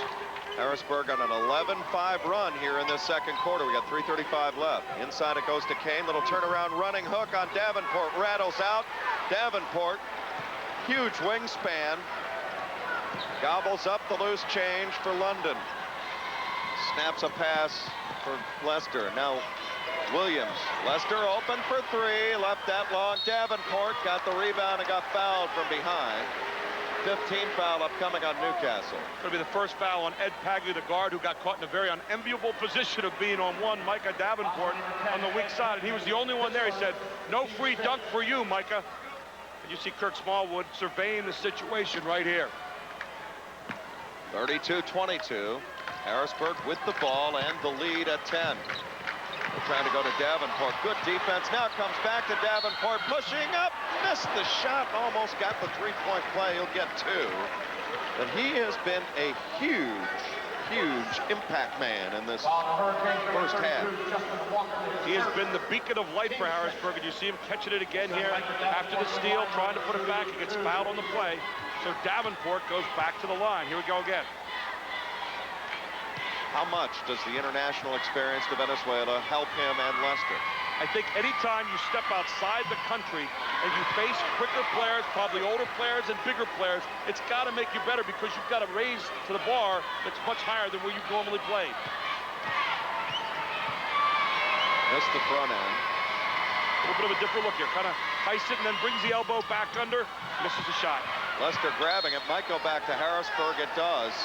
Harrisburg on an 11-5 run here in this second quarter. We got 3:35 left. Inside it goes to Kane. Little turnaround running hook on Davenport. Rattles out. Davenport, huge wingspan. Gobbles up the loose change for London. Snaps a pass for Lester. Now Williams. Lester open for 3. Left that long. Davenport got the rebound and got fouled from behind. 15 foul upcoming on Newcastle. It'll be the first foul on Ed Pagli, the guard, who got caught in a very unenviable position of being on one Micah Davenport on the weak side, and he was the only one there. He said, "No free dunk for you, Micah." And you see Kirk Smallwood surveying the situation right here. 32-22. Harrisburg with the ball and the lead at 10. They're trying to go to Davenport. Good defense. Now it comes back to Davenport. Pushing up. Missed the shot. Almost got the 3-point play. He'll get 2. But he has been a huge impact man in this first half. He has been the beacon of light for Harrisburg, and you see him catching it again here after the steal, trying to put it back. He gets fouled on the play, so Davenport goes back to the line. Here we go again. How much does the international experience to Venezuela help him and Lester? I think anytime you step outside the country and you face quicker players, probably older players and bigger players, it's got to make you better because you've got to raise to the bar that's much higher than where you've normally played. Missed the front end. A little bit of a different look here. Kind of heists it and then brings the elbow back under. Misses the shot. Lester grabbing it. Might go back to Harrisburg. It does.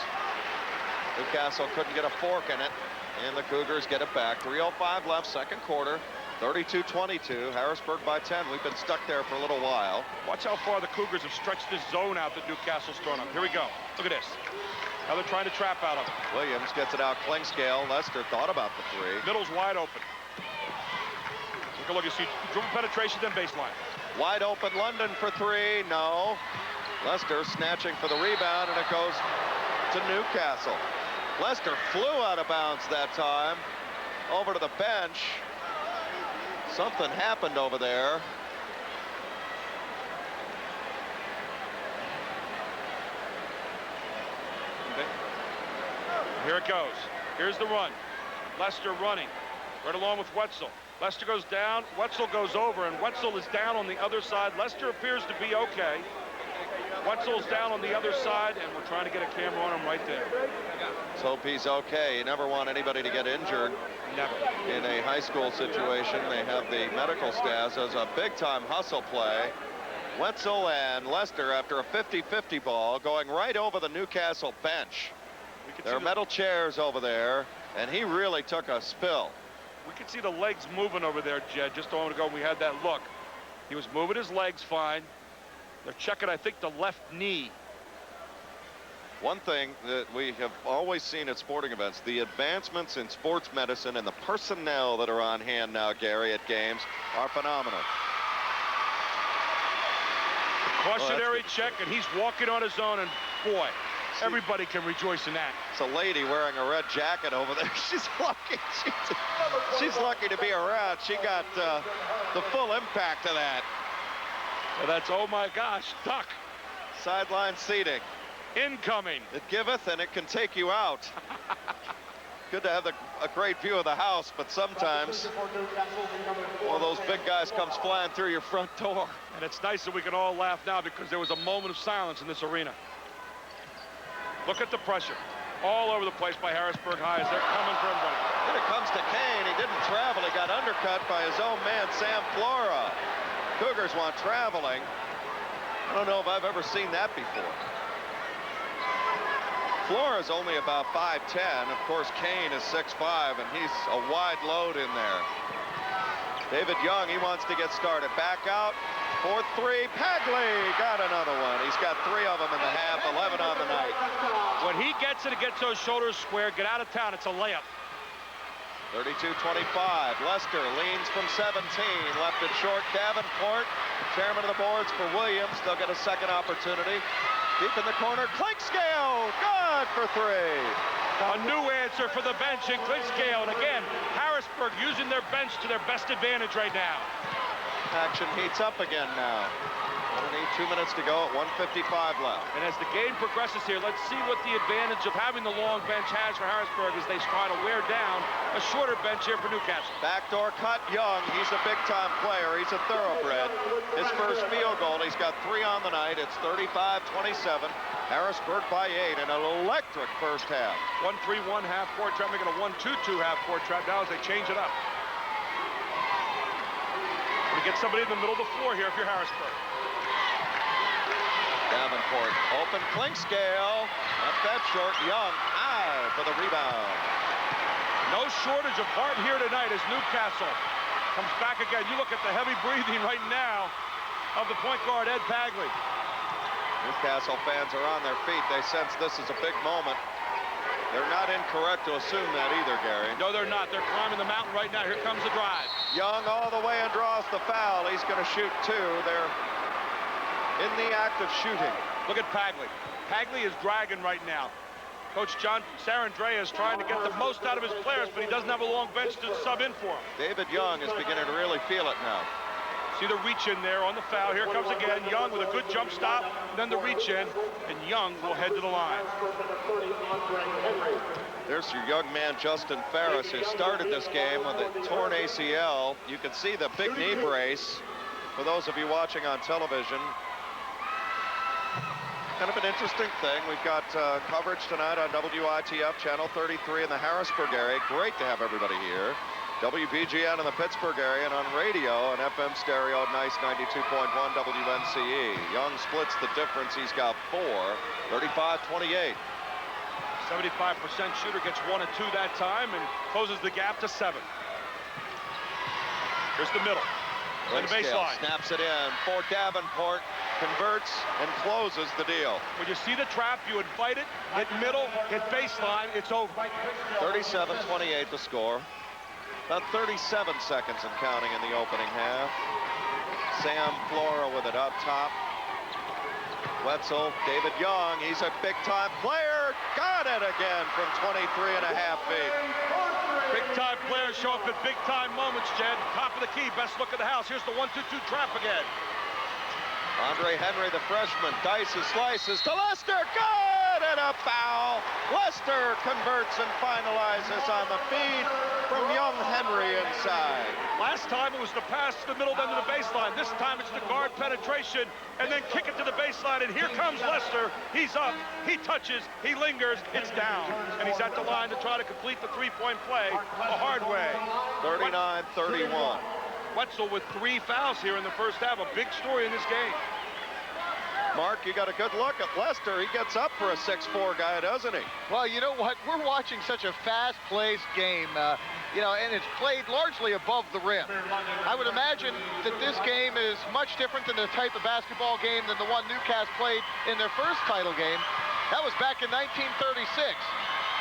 Newcastle couldn't get a fork in it, and the Cougars get it back. 3:05 left, second quarter. 32-22. Harrisburg by 10. We've been stuck there for a little while. Watch how far the Cougars have stretched this zone out that Newcastle's thrown up. Here we go. Look at this. Now they're trying to trap out of it. Williams gets it out. Klingscale. Lester thought about the three. Middle's wide open. Take a look. You see dribble penetration, then baseline. Wide open London for three. No. Lester snatching for the rebound, and it goes to Newcastle. Lester flew out of bounds that time. Over to the bench. Something happened over there. Here it goes. Here's the run. Lester running right along with Wetzel. Lester goes down, Wetzel goes over, and Wetzel is down on the other side. Lester appears to be okay. Wetzel's down on the other side, and we're trying to get a camera on him right there. Let's hope he's okay. You never want anybody to get injured. Never. In a high school situation, they have the medical staff as a big-time hustle play. Wetzel and Lester, after a 50-50 ball, going right over the Newcastle bench. There are metal chairs over there, and he really took a spill. We could see the legs moving over there, Jed. Just a moment ago, we had that look. He was moving his legs fine. They're checking, I think, the left knee. One thing that we have always seen at sporting events, the advancements in sports medicine and the personnel that are on hand now, Gary, at games are phenomenal. Cautionary check, and he's walking on his own, and boy, everybody can rejoice in that. It's a lady wearing a red jacket over there. She's lucky. She's lucky to be around. She got the full impact of that. Well, that's, oh my gosh, duck. Sideline seating. Incoming. It giveth and it can take you out. Good to have a great view of the house, but sometimes one of those big guys comes flying through your front door. And it's nice that we can all laugh now because there was a moment of silence in this arena. Look at the pressure. All over the place by Harrisburg High as they're coming for everybody. Then it comes to Kane. He didn't travel. He got undercut by his own man, Sam Flora. Cougars want traveling. I don't know if I've ever seen that before. Flora's only about 5'10". Of course, Kane is 6'5", and he's a wide load in there. David Young, he wants to get started. Back out for three. Pagli got another one. He's got 3 of them in the half, 11 on the night. When he gets it, it gets those shoulders square. Get out of town. It's a layup. 32-25. Lester leans from 17. Left it short. Davenport, chairman of the boards for Williams. They'll get a second opportunity. Deep in the corner, Klingscale, good for 3. A new answer for the bench in Klingscale. And again, Harrisburg using their bench to their best advantage right now. Action heats up again now. Only 2 minutes to go at 1:55 left. And as the game progresses here, let's see what the advantage of having the long bench has for Harrisburg as they try to wear down a shorter bench here for Newcastle. Backdoor cut, Young. He's a big-time player. He's a thoroughbred. His first field goal. He's got 3 on the night. It's 35-27. Harrisburg by 8 in an electric first half. 1-3-1 half-court trap, making a 1-2-2 half-court trap now as they change it up. We get somebody in the middle of the floor here if you're Harrisburg. Davenport, open Klingscale. Left that short. Young, high for the rebound. No shortage of Hart here tonight as Newcastle comes back again. You look at the heavy breathing right now of the point guard, Ed Pagli. Newcastle fans are on their feet. They sense this is a big moment. They're not incorrect to assume that either, Gary. No, they're not. They're climbing the mountain right now. Here comes the drive. Young all the way and draws the foul. He's going to shoot 2. They're in the act of shooting. Look at Pagli. Pagli is dragging right now. Coach John Sarandrea is trying to get the most out of his players, but he doesn't have a long bench to sub in for him. David Young is beginning to really feel it now. See the reach in there on the foul. Here comes again Young with a good jump stop, and then the reach in, and Young will head to the line. There's your young man, Justin Ferris, who started this game with a torn ACL. You can see the big knee brace for those of you watching on television. Kind of an interesting thing. We've got coverage tonight on WITF Channel 33 in the Harrisburg area. Great to have everybody here. WBGN in the Pittsburgh area, and on radio and FM stereo, nice 92.1 WNCE. Young splits the difference. He's got 4, 35-28. 75% shooter, gets 1 and 2 that time and closes the gap to 7. Here's the middle. And the baseline. Snaps it in for Davenport, converts and closes the deal. When you see the trap, you invite it, hit middle, hit baseline, it's over. 37-28 the score. About 37 seconds and counting in the opening half. Sam Flora with it up top. Wetzel, David Young, he's a big-time player. Got it again from 23.5 feet. Big-time players show up at big-time moments, Jed. Top of the key, best look of the house. Here's the 1-2-2 trap again. Andre Henry, the freshman, dices, slices to Lester. Good! And a foul. Lester converts and finalizes on the feed from young Henry inside. Last time it was the pass to the middle, then to the baseline. This time it's the guard penetration and then kick it to the baseline. And here comes Lester. He's up. He touches. He lingers. It's down. And he's at the line to try to complete the three-point play the hard way. 39-31. Wetzel with 3 fouls here in the first half. A big story in this game. Mark, you got a good look at Lester. He gets up for a 6'4" guy, doesn't he? Well, you know what? We're watching such a fast-paced game, you know, and it's played largely above the rim. I would imagine that this game is much different than the type of basketball game than the one Newcastle played in their first title game. That was back in 1936.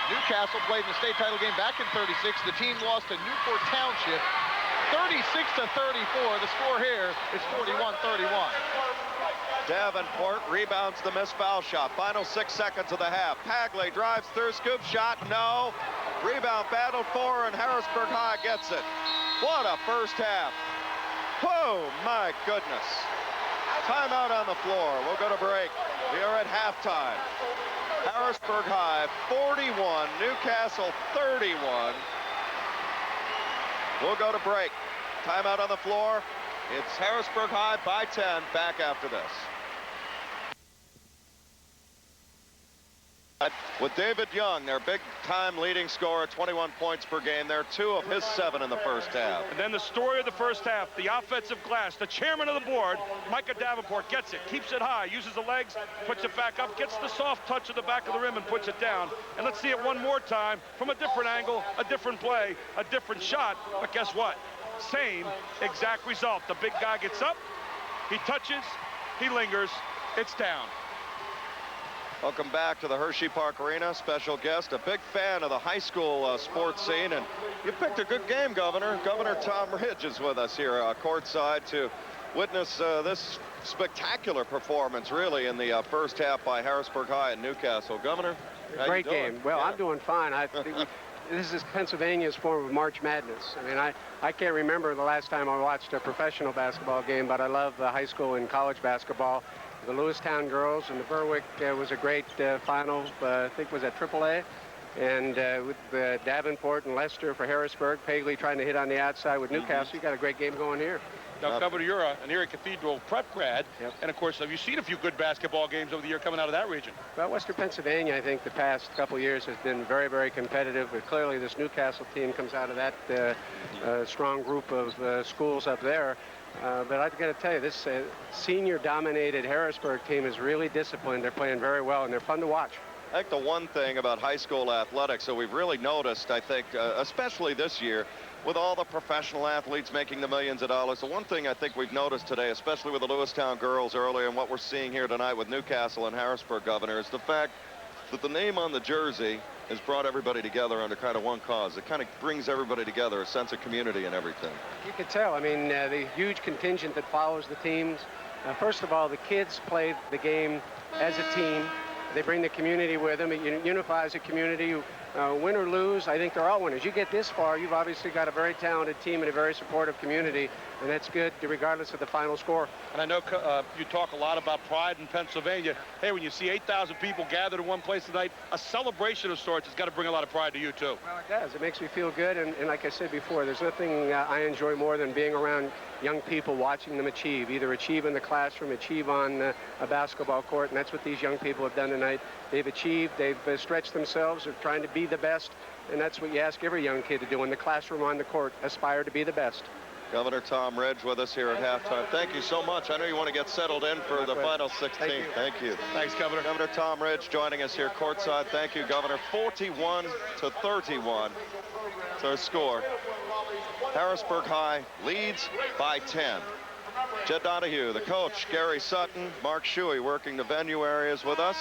Newcastle played in the state title game back in 36. The team lost to Newport Township 36-34. The score here is 41-31. Davenport rebounds the missed foul shot. Final 6 seconds of the half. Pagli drives through, scoop shot, no. Rebound battled for, and Harrisburg High gets it. What a first half. Oh, my goodness. Timeout on the floor. We'll go to break. We are at halftime. Harrisburg High 41, Newcastle 31. We'll go to break. Timeout on the floor. It's Harrisburg High by 10. Back after this. With David Young, their big-time leading scorer, 21 points per game. They're 2 of his 7 in the first half. And then the story of the first half, the offensive glass, the chairman of the board, Micah Davenport, gets it, keeps it high, uses the legs, puts it back up, gets the soft touch of the back of the rim and puts it down. And let's see it one more time from a different angle, a different play, a different shot. But guess what? Same exact result. The big guy gets up, he touches, he lingers, it's down. Welcome back to the Hershey Park Arena. Special guest, a big fan of the high school sports scene, and you picked a good game, Governor. Governor Tom Ridge is with us here courtside to witness this spectacular performance, really, in the first half by Harrisburg High and Newcastle. Governor, how great you doing? game. Well, yeah. I'm doing fine. This is Pennsylvania's form of March Madness. I mean, I can't remember the last time I watched a professional basketball game, but I love high school and college basketball. The Lewistown girls and the Berwick was a great final, I think was at AAA. And with Davenport and Lester for Harrisburg, Pagli trying to hit on the outside with Newcastle. You got a great game going here. Now, Governor, you're an Erie Cathedral prep grad. Yep. And, of course, have you seen a few good basketball games over the year coming out of that region? Well, Western Pennsylvania, I think the past couple years has been very, very competitive. But clearly this Newcastle team comes out of that strong group of schools up there. But I've got to tell you, this senior-dominated Harrisburg team is really disciplined. They're playing very well, and they're fun to watch. I think the one thing about high school athletics that we've really noticed, I think, especially this year, with all the professional athletes making the millions of dollars, the one thing I think we've noticed today, especially with the Lewistown girls earlier and what we're seeing here tonight with Newcastle and Harrisburg, Governor, is the fact that the name on the jersey has brought everybody together under kind of one cause. It kind of brings everybody together, a sense of community and everything. You can tell. I mean, the huge contingent that follows the teams. First of all, the kids play the game as a team. They bring the community with them. It unifies the community. Win or lose, I think they're all winners. You get this far, you've obviously got a very talented team and a very supportive community, and that's good regardless of the final score. And I know you talk a lot about pride in Pennsylvania. Hey, when you see 8,000 people gathered in one place tonight, a celebration of sorts has got to bring a lot of pride to you, too. Well, it does. It makes me feel good, and like I said before, there's nothing I enjoy more than being around young people, watching them achieve, either achieve in the classroom, achieve on a basketball court, and that's what these young people have done tonight. They've achieved, they've stretched themselves, they're trying to be the best, and that's what you ask every young kid to do in the classroom, on the court, aspire to be the best. Governor Tom Ridge with us here at halftime. Thank you so much. I know you want to get settled in for the final 16. Thank you. Thanks, Governor. Governor Tom Ridge joining us here courtside. Thank you, Governor. 41-31. It's our score. Harrisburg High leads by 10. Jed Donahue, the coach, Gary Sutton, Mark Shuey working the venue areas with us.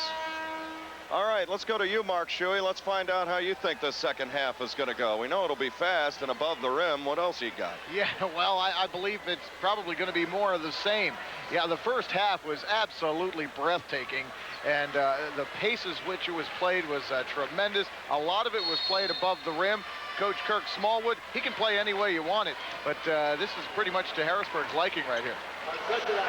All right, let's go to you, Mark Shuey. Let's find out how you think the second half is going to go. We know it'll be fast and above the rim. What else you got? Yeah, well, I believe it's probably going to be more of the same. Yeah, the first half was absolutely breathtaking, and the paces which it was played was tremendous. A lot of it was played above the rim. Coach Kirk Smallwood, he can play any way you want it, but this is pretty much to Harrisburg's liking right here.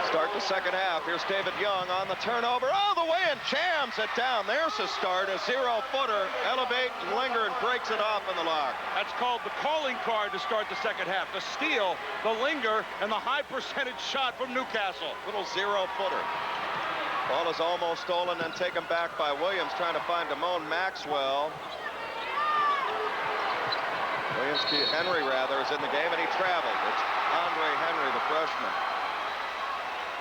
Start the second half. Here's David Young on the turnover all the way and jams it down. There's a start, a 0-footer. Elevate and Linger and breaks it off in the lock. That's called the calling card to start the second half. The steal, the Linger, and the high percentage shot from Newcastle. Little 0-footer. Ball is almost stolen and taken back by Williams, trying to find Damone Maxwell. Henry, rather, is in the game, and he traveled. It's Andre Henry, the freshman.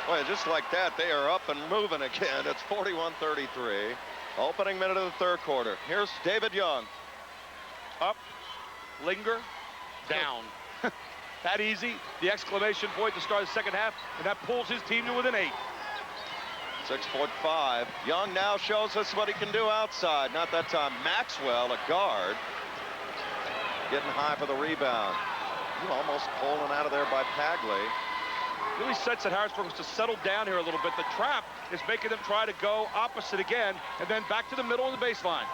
Boy, just like that, they are up and moving again. It's 41-33. Opening minute of the third quarter. Here's David Young. Up, Linger, down. That easy. The exclamation point to start the second half, and that pulls his team to within 8. 6'5". Young now shows us what he can do outside. Not that time. Maxwell, a guard, getting high for the rebound. Almost pulling out of there by Pagli. Really sets that Harrisburg was to settle down here a little bit. The trap is making them try to go opposite again, and then back to the middle of the baseline.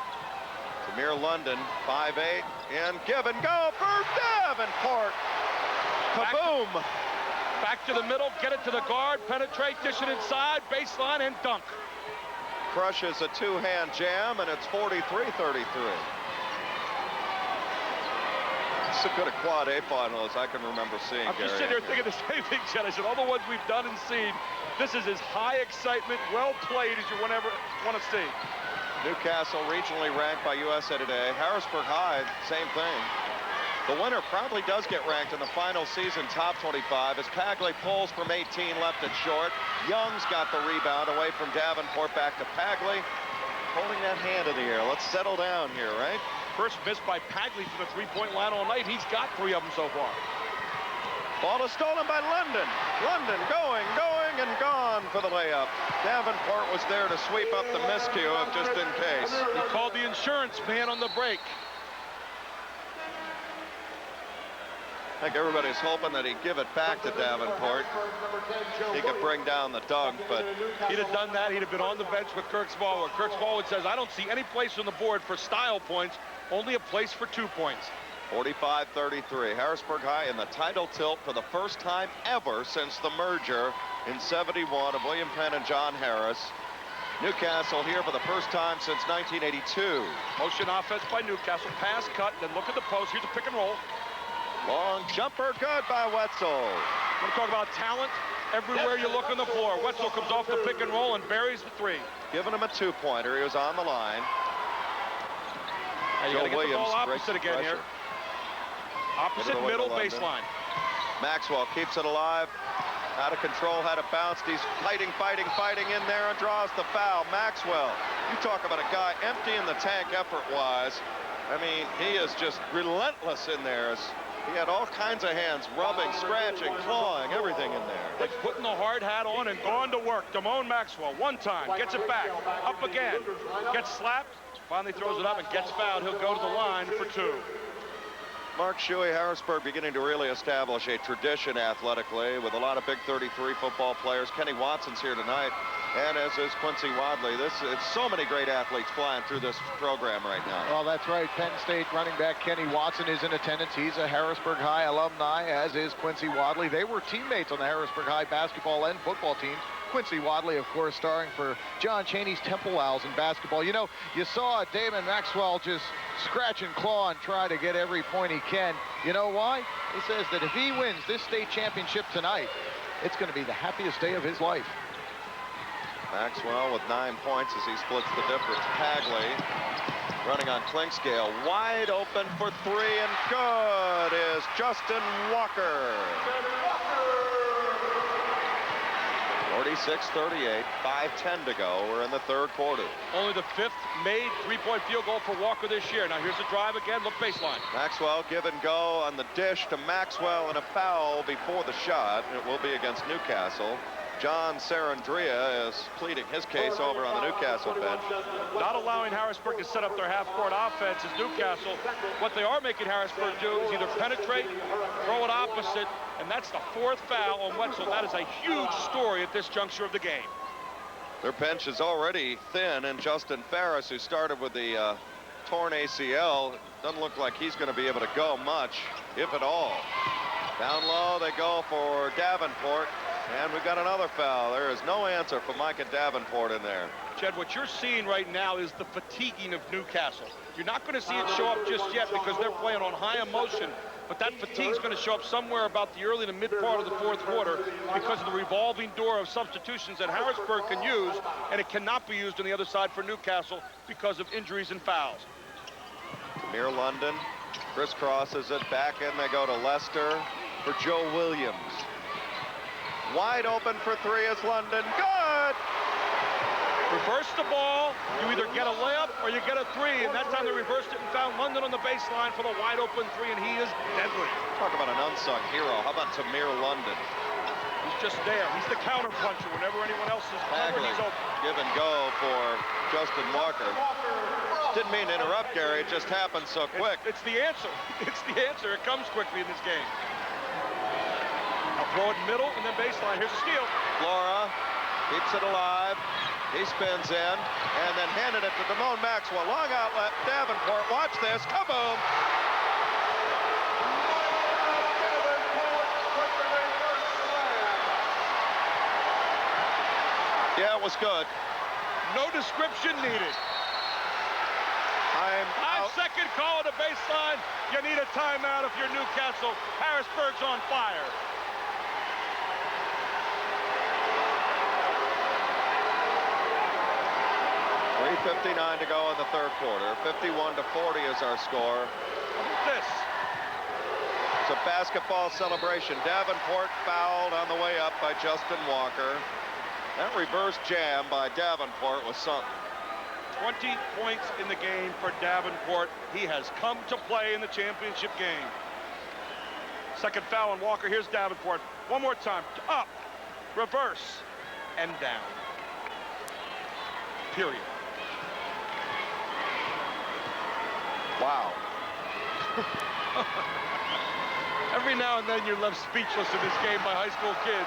Tamir London, 5'8", and give and go for Davenport. Kaboom! Back to the middle, get it to the guard, penetrate, dish it inside, baseline, and dunk. Crushes a two-hand jam, and it's 43-33. It's as good a quad A final as I can remember seeing, I'm just Gary. sitting here thinking the same thing, Jed. I said, all the ones we've done and seen, this is as high excitement, well played as you ever want to see. Newcastle regionally ranked by USA Today. Harrisburg High, same thing. The winner probably does get ranked in the final season top 25 as Pagli pulls from 18, left it short. Young's got the rebound away from Davenport, back to Pagli. Holding that hand in the air. Let's settle down here, right? First miss by Pagli from the three-point line all night. He's got 3 of them so far. Ball is stolen by London. London going, and gone for the layup. Davenport was there to sweep up the miscue just in case. He called the insurance man on the break. I think everybody's hoping that he'd give it back to Davenport. He could bring down the dunk, but he'd have done that. He'd have been on the bench with Kirk Smallwood. Kirk Smallwood says, I don't see any place on the board for style points, only a place for 2 points. 45-33. Harrisburg High in the title tilt for the first time ever since the merger in 71 of William Penn and John Harris. Newcastle here for the first time since 1982. Motion offense by Newcastle. Pass, cut, then look at the post. Here's a pick and roll. Long jumper, good by Wetzel. Want to talk about talent? Everywhere you look on the floor, Wetzel comes off the pick and roll and buries the 3. Giving him a 2-pointer. He was on the line. You gotta get the ball opposite again here. Opposite middle baseline. Maxwell keeps it alive. Out of control, had it bounced. He's fighting in there and draws the foul. Maxwell, you talk about a guy emptying the tank effort-wise. I mean, he is just relentless in there. He had all kinds of hands, rubbing, scratching, clawing, everything in there. Like putting the hard hat on and gone to work. Damone Maxwell, one time, gets it back, up again, gets slapped, finally throws it up and gets fouled. He'll go to the line for 2. Mark Shuey, Harrisburg beginning to really establish a tradition athletically with a lot of big 33 football players. Kenny Watson's here tonight. And as is Quincy Wadley. It's so many great athletes flying through this program right now. Well, that's right. Penn State running back Kenny Watson is in attendance. He's a Harrisburg High alumni, as is Quincy Wadley. They were teammates on the Harrisburg High basketball and football teams. Quincy Wadley, of course, starring for John Chaney's Temple Owls in basketball. You know, you saw Damon Maxwell just scratch and claw and try to get every point he can. You know why? He says that if he wins this state championship tonight, it's going to be the happiest day of his life. Maxwell with 9 points as he splits the difference. Pagli running on Klingscale, wide open for three, and good is Justin Walker. 46-38, 5:10 to go. We're in the third quarter. Only the 5th made three-point field goal for Walker this year. Now here's the drive again. Look baseline. Maxwell give and go on the dish to Maxwell, and a foul before the shot. It will be against Newcastle. John Sarandria is pleading his case over on the Newcastle bench. Not allowing Harrisburg to set up their half-court offense is Newcastle. What they are making Harrisburg do is either penetrate, throw it opposite, and that's the 4th foul on Wetzel. That is a huge story at this juncture of the game. Their bench is already thin, and Justin Ferris, who started with the torn ACL, doesn't look like he's going to be able to go much, if at all. Down low, they go for Davenport. And we've got another foul. There is no answer for Micah Davenport in there. Jed, what you're seeing right now is the fatiguing of Newcastle. You're not going to see it show up just yet because they're playing on high emotion, but that fatigue is going to show up somewhere about the early to mid part of the 4th quarter because of the revolving door of substitutions that Harrisburg can use, and it cannot be used on the other side for Newcastle because of injuries and fouls. Tamir London crisscrosses it back in. They go to Lester for Joe Williams. Wide open for three is London. Good! Reverse the ball. You either get a layup or you get a three, and that time they reversed it and found London on the baseline for the wide open three, and he is deadly. Talk about an unsung hero. How about Tamir London? He's just there. He's the counter puncher whenever anyone else is covered. He's open. Give and go for Justin Walker. Didn't mean to interrupt, Gary. It just happened so quick. It's the answer. It's the answer. It comes quickly in this game. Throw it middle and then baseline. Here's a steal. Flora keeps it alive. He spins in and then handed it to Damone Maxwell. Long outlet. Davenport. Watch this. Kaboom. Yeah, it was good. No description needed. 5-second call at the baseline. You need a timeout if you're Newcastle. Harrisburg's on fire. 3:59 to go in the third quarter. 51-40 is our score. This. It's a basketball celebration. Davenport fouled on the way up by Justin Walker. That reverse jam by Davenport was something. 20 points in the game for Davenport. He has come to play in the championship game. Second foul on Walker. Here's Davenport. One more time. Up, reverse, and down. Period. Wow. Every now and then you're left speechless in this game by high school kids.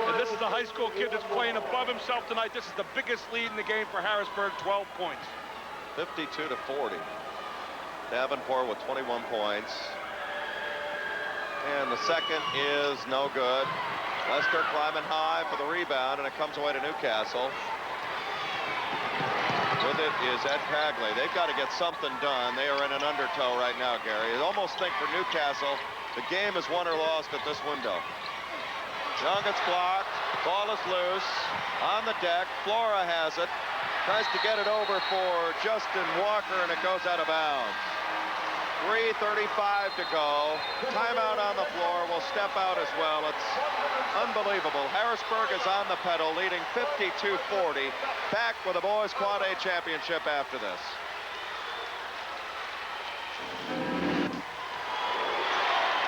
And this is a high school kid that's playing above himself tonight. This is the biggest lead in the game for Harrisburg, 12 points. 52-40. Davenport with 21 points. And the second is no good. Lester climbing high for the rebound, and it comes away to Newcastle. With it is Ed Pagli. They've got to get something done. They are in an undertow right now, Gary. I almost think for Newcastle, the game is won or lost at this window. Young gets blocked. Ball is loose. On the deck. Flora has it. Tries to get it over for Justin Walker, and it goes out of bounds. 3:35 to go. Timeout on the floor. Will step out as well. It's unbelievable. Harrisburg is on the pedal, leading 52-40. Back with the boys Quad A championship after this.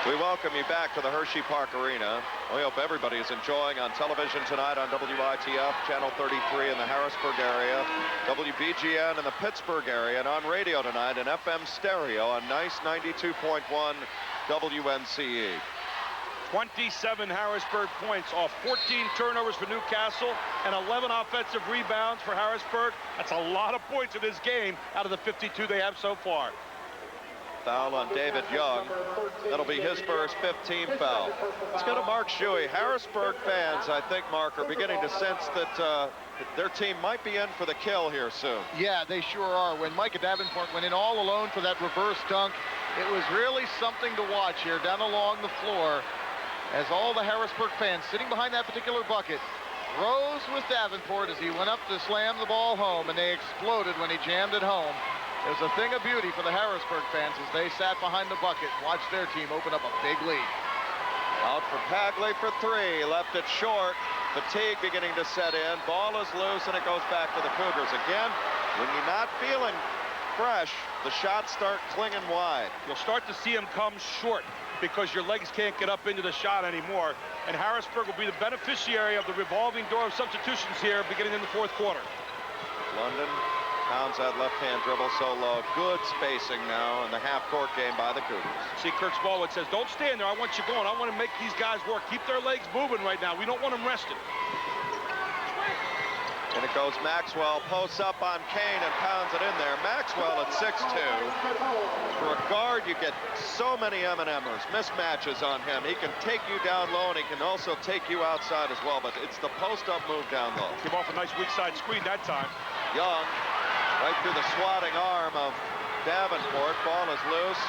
We welcome you back to the Hershey Park Arena. We hope everybody is enjoying on television tonight on WITF, Channel 33 in the Harrisburg area, WBGN in the Pittsburgh area, and on radio tonight in FM stereo on Nice 92.1 WNCE. 27 Harrisburg points off 14 turnovers for Newcastle and 11 offensive rebounds for Harrisburg. That's a lot of points in this game out of the 52 they have so far. Foul on David Young. That'll be his first 15th foul. Let's go to Mark Shuey. Harrisburg fans, I think, Mark, are beginning to sense that their team might be in for the kill here soon. Yeah, they sure are. When Micah Davenport went in all alone for that reverse dunk, it was really something to watch here down along the floor as all the Harrisburg fans sitting behind that particular bucket rose with Davenport as he went up to slam the ball home, and they exploded when he jammed it home. It was a thing of beauty for the Harrisburg fans as they sat behind the bucket and watched their team open up a big lead. Out for Pagli for three, left it short. Fatigue beginning to set in. Ball is loose and it goes back to the Cougars. Again, when you're not feeling fresh, the shots start clinging wide. You'll start to see them come short because your legs can't get up into the shot anymore. And Harrisburg will be the beneficiary of the revolving door of substitutions here beginning in the fourth quarter. London pounds that left-hand dribble so low. Good spacing now in the half-court game by the Cougars. See, Kirk Smallwood says, don't stand there. I want you going. I want to make these guys work. Keep their legs moving right now. We don't want them rested. And it goes Maxwell, posts up on Kane and pounds it in there. Maxwell at 6'2". For a guard, you get so many M&Mers, mismatches on him. He can take you down low, and he can also take you outside as well, but it's the post-up move down low. Give off a nice weak side screen that time. Young, right through the swatting arm of Davenport. Ball is loose.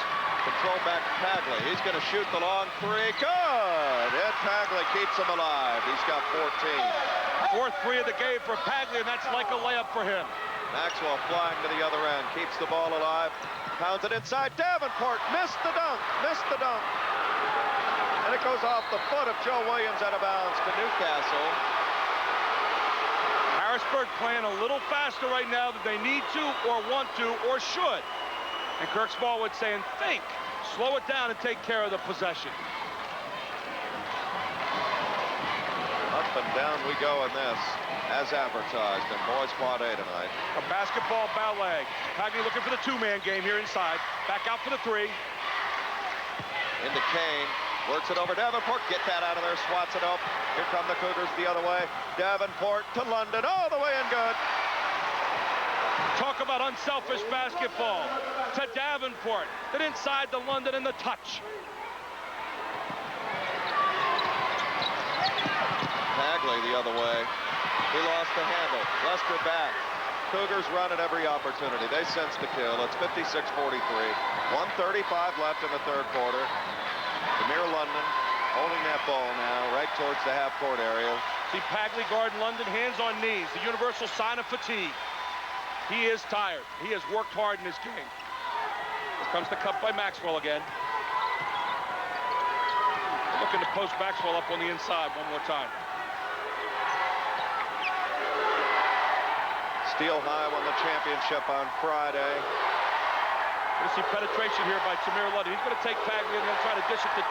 Control back to Pagli. He's going to shoot the long three. Good! Ed Pagli keeps him alive. He's got 14. Fourth three of the game for Pagli, and that's like a layup for him. Maxwell flying to the other end. Keeps the ball alive. Pounds it inside. Davenport missed the dunk. Missed the dunk. And it goes off the foot of Joe Williams out of bounds to Newcastle. Harrisburg playing a little faster right now than they need to or want to or should. And Kirk Smallwood saying, think, slow it down and take care of the possession. Up and down we go in this, as advertised in Boys Quad A tonight. A basketball ballet. Pagli looking for the two-man game here inside. Back out for the three. Into Kane. Works it over Davenport. Get that out of there. Swats it up. Here come the Cougars the other way. Davenport to London. All the way in good. Talk about unselfish basketball. To Davenport. Then inside to London and the touch. Pagli the other way. He lost the handle. Lester back. Cougars run at every opportunity. They sense the kill. It's 56-43. 1:35 left in the third quarter. Tamir London holding that ball now right towards the half-court area. See Pagli guard London, hands on knees. The universal sign of fatigue. He is tired. He has worked hard in this game. Here comes the cut by Maxwell again. Looking to post Maxwell up on the inside one more time. Steel High won the championship on Friday. We'll see penetration here by Tamir London. He's going to take Pagli and then try to dish it to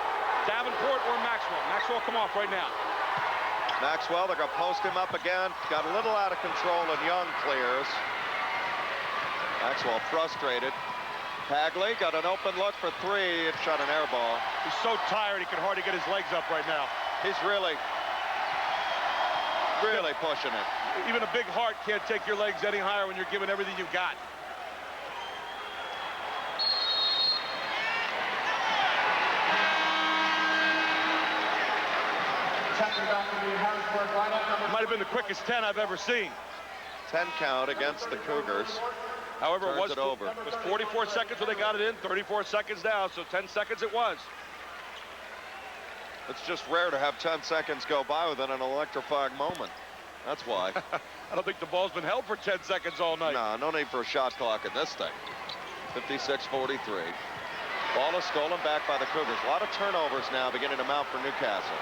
Davenport or Maxwell. Maxwell come off right now. Maxwell, they're going to post him up again. Got a little out of control and Young clears. Maxwell frustrated. Pagli got an open look for three and shot an air ball. He's so tired he can hardly get his legs up right now. He's really pushing it. Even a big Hart can't take your legs any higher when you're giving everything you've got. Might have been the quickest 10 I've ever seen. 10 count against the Cougars. However, it was 44 44 seconds when they got it in, 34 seconds now, so 10 seconds it was. It's just rare to have 10 seconds go by within an electrifying moment. That's why. I don't think the ball's been held for 10 seconds all night. No need for a shot clock in this thing. 56-43. Ball is stolen back by the Cougars. A lot of turnovers now beginning to mount for Newcastle.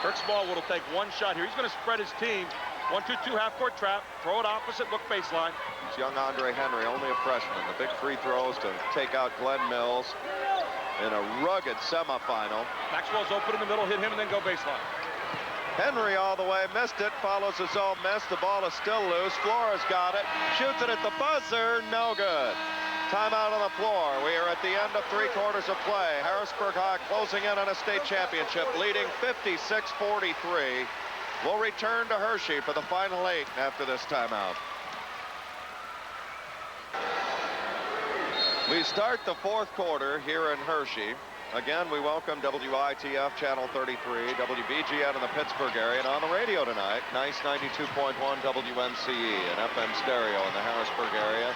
Kirk Smallwood will take one shot here. He's going to spread his team. 1-2-2 half-court trap. Throw it opposite, look baseline. It's young Andre Henry, only a freshman. The big free throws to take out Glenn Mills in a rugged semifinal. Maxwell's open in the middle, hit him, and then go baseline. Henry all the way, missed it, follows his own miss. The ball is still loose. Flores got it, shoots it at the buzzer, no good. Timeout on the floor. We are at the end of 3 quarters of play. Harrisburg High closing in on a state championship, leading 56-43. We'll return to Hershey for the final 8 after this timeout. We start the 4th quarter here in Hershey. Again, we welcome WITF Channel 33, WBGN in the Pittsburgh area, and on the radio tonight, nice 92.1 WNCE and FM stereo in the Harrisburg area.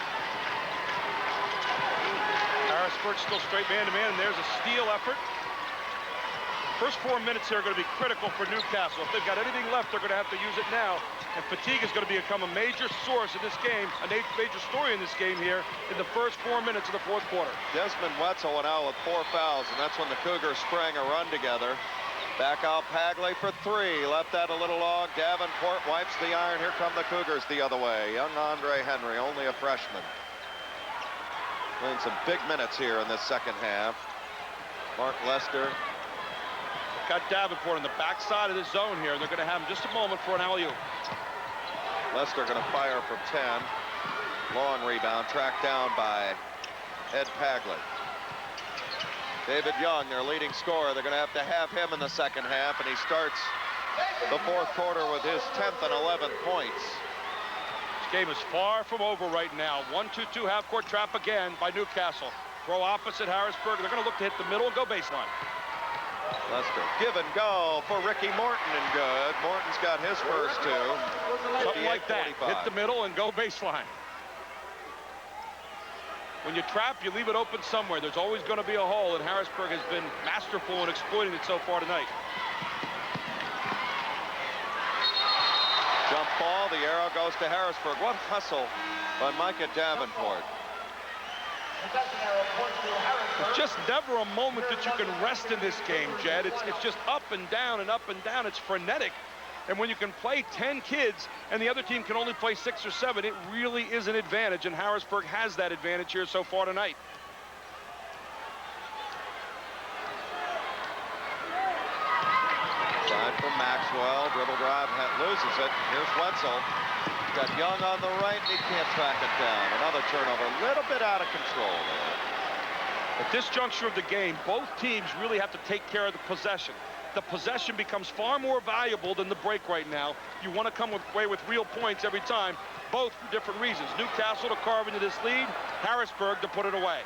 Harrisburg still straight man-to-man, and there's a steal effort. First 4 minutes here are going to be critical for Newcastle. If they've got anything left, they're going to have to use it now. And fatigue is going to become a major source in this game, a major story in this game here in the first 4 minutes of the 4th quarter. Desmond Wetzel went out with 4 fouls, and that's when the Cougars sprang a run together. Back out Pagli for 3. Left that a little long. Davenport wipes the iron. Here come the Cougars the other way. Young Andre Henry, only a freshman. Playing some big minutes here in this second half. Mark Lester. Got Davenport on the backside of the zone here. They're going to have him just a moment for an alley-oop. Lester going to fire from 10. Long rebound, tracked down by Ed Pagli. David Young, their leading scorer. They're going to have him in the second half, and he starts the 4th quarter with his 10th and 11th points. This game is far from over right now. 1-2-2 half-court trap again by Newcastle. Throw opposite Harrisburg. They're going to look to hit the middle and go baseline. Lester, give and go for Ricky Morton, and good. Morton's got his first 2. Something like that. Hit the middle and go baseline. When you trap, you leave it open somewhere. There's always going to be a hole, and Harrisburg has been masterful in exploiting it so far tonight. Jump ball, the arrow goes to Harrisburg. What hustle by Micah Davenport. There's just never a moment that you can rest in this game, Jed. It's just up and down and up and down. It's frenetic. And when you can play 10 kids and the other team can only play 6 or 7, it really is an advantage, and Harrisburg has that advantage here so far tonight. Side from Maxwell, dribble drive, loses it. Here's Wetzel. Got Young on the right, and he can't track it down. Another turnover, a little bit out of control there. At this juncture of the game, both teams really have to take care of the possession. The possession becomes far more valuable than the break right now. You want to come away with real points every time, both for different reasons. Newcastle to carve into this lead, Harrisburg to put it away.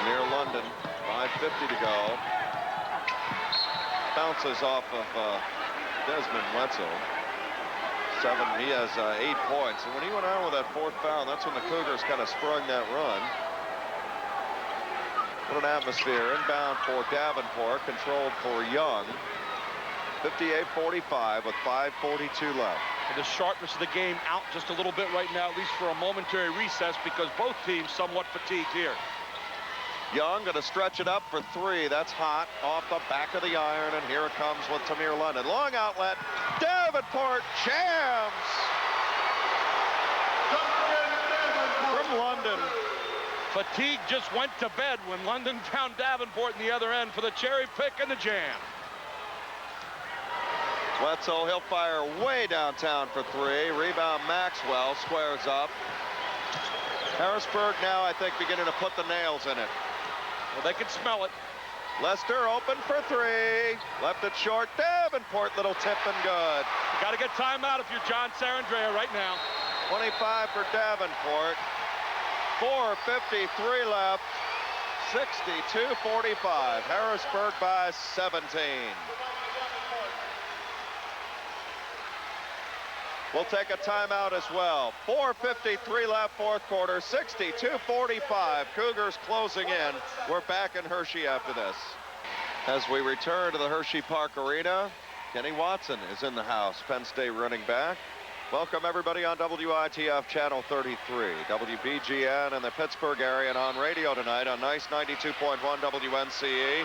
Near London. 5:50 to go. Bounces off of Desmond Wetzel. He has 8 points. And when he went out with that 4th foul, that's when the Cougars kind of sprung that run. What an atmosphere. Inbound for Davenport, controlled for Young. 58-45 with 5:42 left. And the sharpness of the game out just a little bit right now, at least for a momentary recess, because both teams somewhat fatigued here. Young going to stretch it up for 3. That's hot off the back of the iron, and here it comes with Tamir London. Long outlet. Davenport jams from London. Fatigue just went to bed when London found Davenport in the other end for the cherry pick and the jam. Wetzel, he'll fire way downtown for 3. Rebound Maxwell squares up. Harrisburg now, I think, beginning to put the nails in it. Well, they can smell it. Lester open for 3. Left it short. Davenport, little tip and good. You got to get timeout if you're John Sarandrea right now. 25 for Davenport. 4:53 left. 62-45. Harrisburg by 17. We'll take a timeout as well. 4:53 left, 4th quarter, 62-45. Cougars closing in. We're back in Hershey after this. As we return to the Hershey Park Arena, Kenny Watson is in the house, Penn State running back. Welcome everybody on WITF Channel 33, WBGN in the Pittsburgh area, and on radio tonight on nice 92.1 WNCE.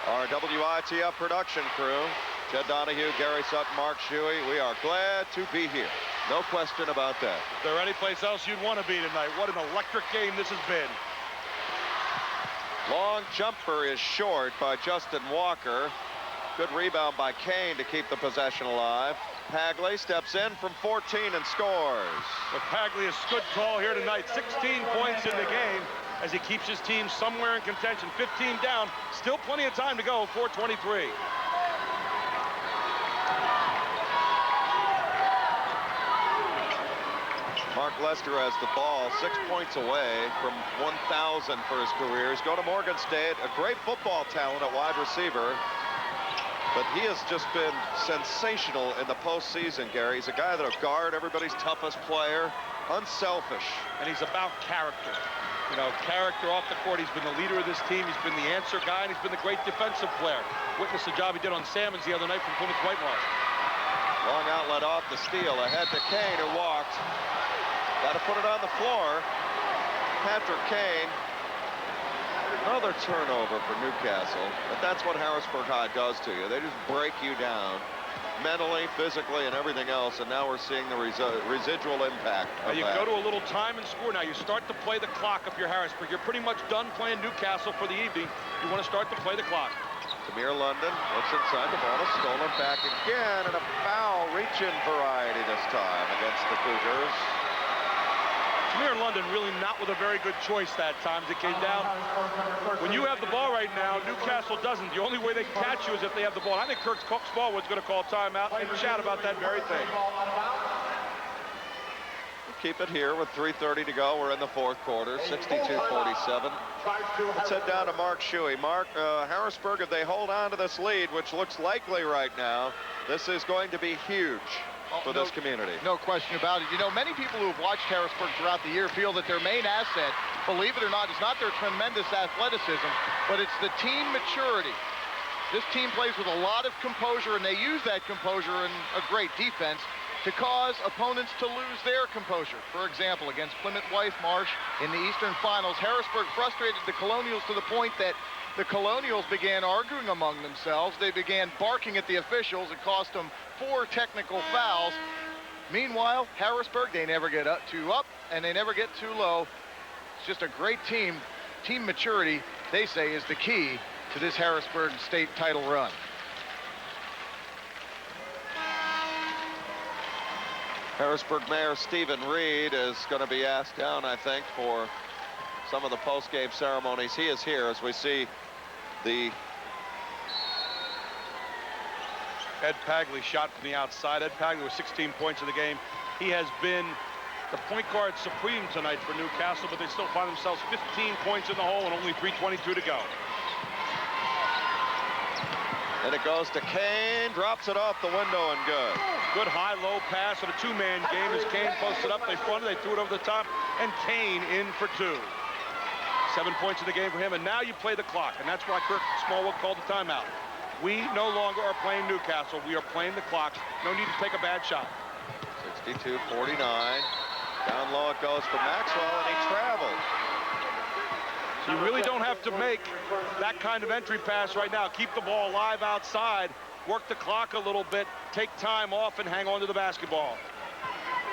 Our WITF production crew, Jed Donahue, Gary Sutton, Mark Shuey. We are glad to be here. No question about that. Is there any place else you'd want to be tonight? What an electric game this has been. Long jumper is short by Justin Walker. Good rebound by Kane to keep the possession alive. Pagli steps in from 14 and scores. But Pagli has stood tall here tonight. 16 points in the game as he keeps his team somewhere in contention. 15 down, still plenty of time to go, 4:23. Mark Lester has the ball, 6 points away from 1,000 for his career. He's going to Morgan State, a great football talent at wide receiver. But he has just been sensational in the postseason, Gary. He's a guy that'll guard everybody's toughest player, unselfish. And he's about character. You know, character off the court. He's been the leader of this team. He's been the answer guy, and he's been the great defensive player. Witness the job he did on Salmons the other night from Plymouth Whitehall. Long outlet off the steal, ahead to Kane, who walked. Got to put it on the floor. Patrick Kane. Another turnover for Newcastle, but that's what Harrisburg High does to you. They just break you down mentally, physically, and everything else, and now we're seeing the residual impact of now you that. go to a little time and score. Now you start to play the clock if you're Harrisburg. You're pretty much done playing Newcastle for the evening. You want to start to play the clock. Tamir London looks inside. The ball is stolen back again, and a foul reach-in variety this time against the Cougars. Tamir London really not with a very good choice that time as it came down. When you have the ball right now, Newcastle doesn't. The only way they can catch you is if they have the ball. I think Kirk Smallwood's going to call timeout and chat about that very thing. We'll keep it here with 3:30 to go. We're in the fourth quarter, 62-47. Let's head down to Mark Shuey. Mark, Harrisburg, if they hold on to this lead, which looks likely right now, this is going to be huge for this community. No question about it. You know, many people who have watched Harrisburg throughout the year feel that their main asset, believe it or not, is not their tremendous athleticism, but it's the team maturity. This team plays with a lot of composure, and they use that composure and a great defense to cause opponents to lose their composure. For example, against Plymouth Marsh in the Eastern Finals, Harrisburg frustrated the Colonials to the point that the Colonials began arguing among themselves. They began barking at the officials. It cost them 4 technical fouls. Meanwhile, Harrisburg, they never get too up and they never get too low. It's just a great team. Team maturity, they say, is the key to this Harrisburg state title run. Harrisburg Mayor Stephen Reed is going to be asked down, I think, for some of the post-game ceremonies. He is here as we see the Ed Pagli shot from the outside. Ed Pagli with 16 points in the game. He has been the point guard supreme tonight for Newcastle, but they still find themselves 15 points in the hole and only 3:22 to go. And it goes to Kane, drops it off the window and good. Good high-low pass on a two-man game as Kane posted up. They fronted, they threw it over the top, and Kane in for 2. 7 points in the game for him, and now you play the clock, and that's why Kirk Smallwood called the timeout. We no longer are playing Newcastle. We are playing the clock. No need to take a bad shot. 62-49. Down low it goes for Maxwell, and he traveled. So you really don't have to make that kind of entry pass right now. Keep the ball alive outside, work the clock a little bit, take time off, and hang on to the basketball.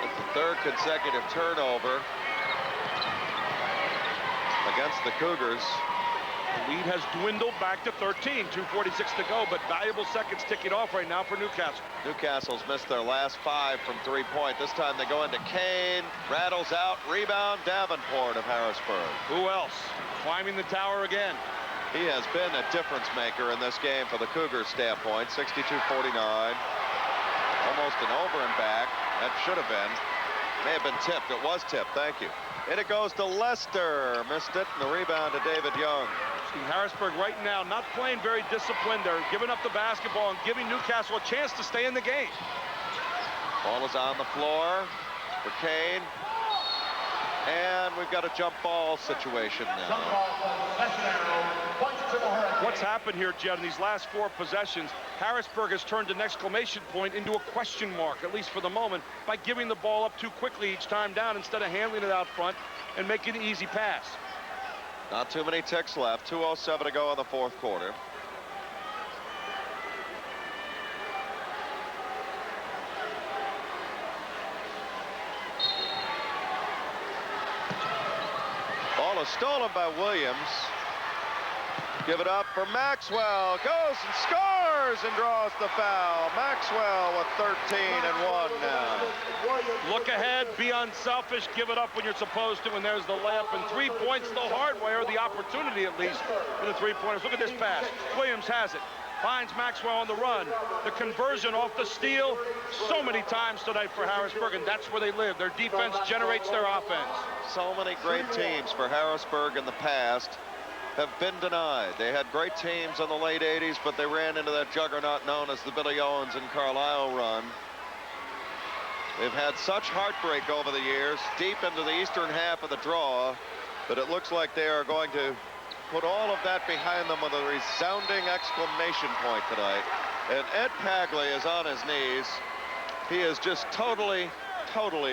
That's the 3rd consecutive turnover against the Cougars. The lead has dwindled back to 13, 2:46 to go, but valuable seconds ticking off right now for Newcastle. Newcastle's missed their last 5 from 3-point. This time they go into Kane, rattles out, rebound, Davenport of Harrisburg. Who else? Climbing the tower again. He has been a difference maker in this game for the Cougars standpoint. 62-49. Almost an over and back. That should have been. May have been tipped. It was tipped. Thank you. And it goes to Lester. Missed it. And the rebound to David Young. See, Harrisburg right now not playing very disciplined. They're giving up the basketball and giving Newcastle a chance to stay in the game. Ball is on the floor for Kane. And we've got a jump ball situation now. What's happened here, Jed, in these last 4 possessions, Harrisburg has turned an exclamation point into a question mark, at least for the moment, by giving the ball up too quickly each time down instead of handling it out front and making an easy pass. Not too many ticks left. 2:07 to go in the 4th quarter. Ball is stolen by Williams. Give it up for Maxwell. Goes and scores and draws the foul. Maxwell with 13 and 1 now. Look ahead, be unselfish, give it up when you're supposed to, and there's the layup. And 3 points the hard way, or the opportunity at least for the three-pointers. Look at this pass. Williams has it. Finds Maxwell on the run. The conversion off the steal so many times tonight for Harrisburg, and that's where they live. Their defense generates their offense. So many great teams for Harrisburg in the past have been denied. They had great teams in the late 80s, but they ran into that juggernaut known as the Billy Owens and Carlisle run. They've had such heartbreak over the years, deep into the eastern half of the draw, but it looks like they are going to put all of that behind them with a resounding exclamation point tonight. And Ed Pagli is on his knees. He is just totally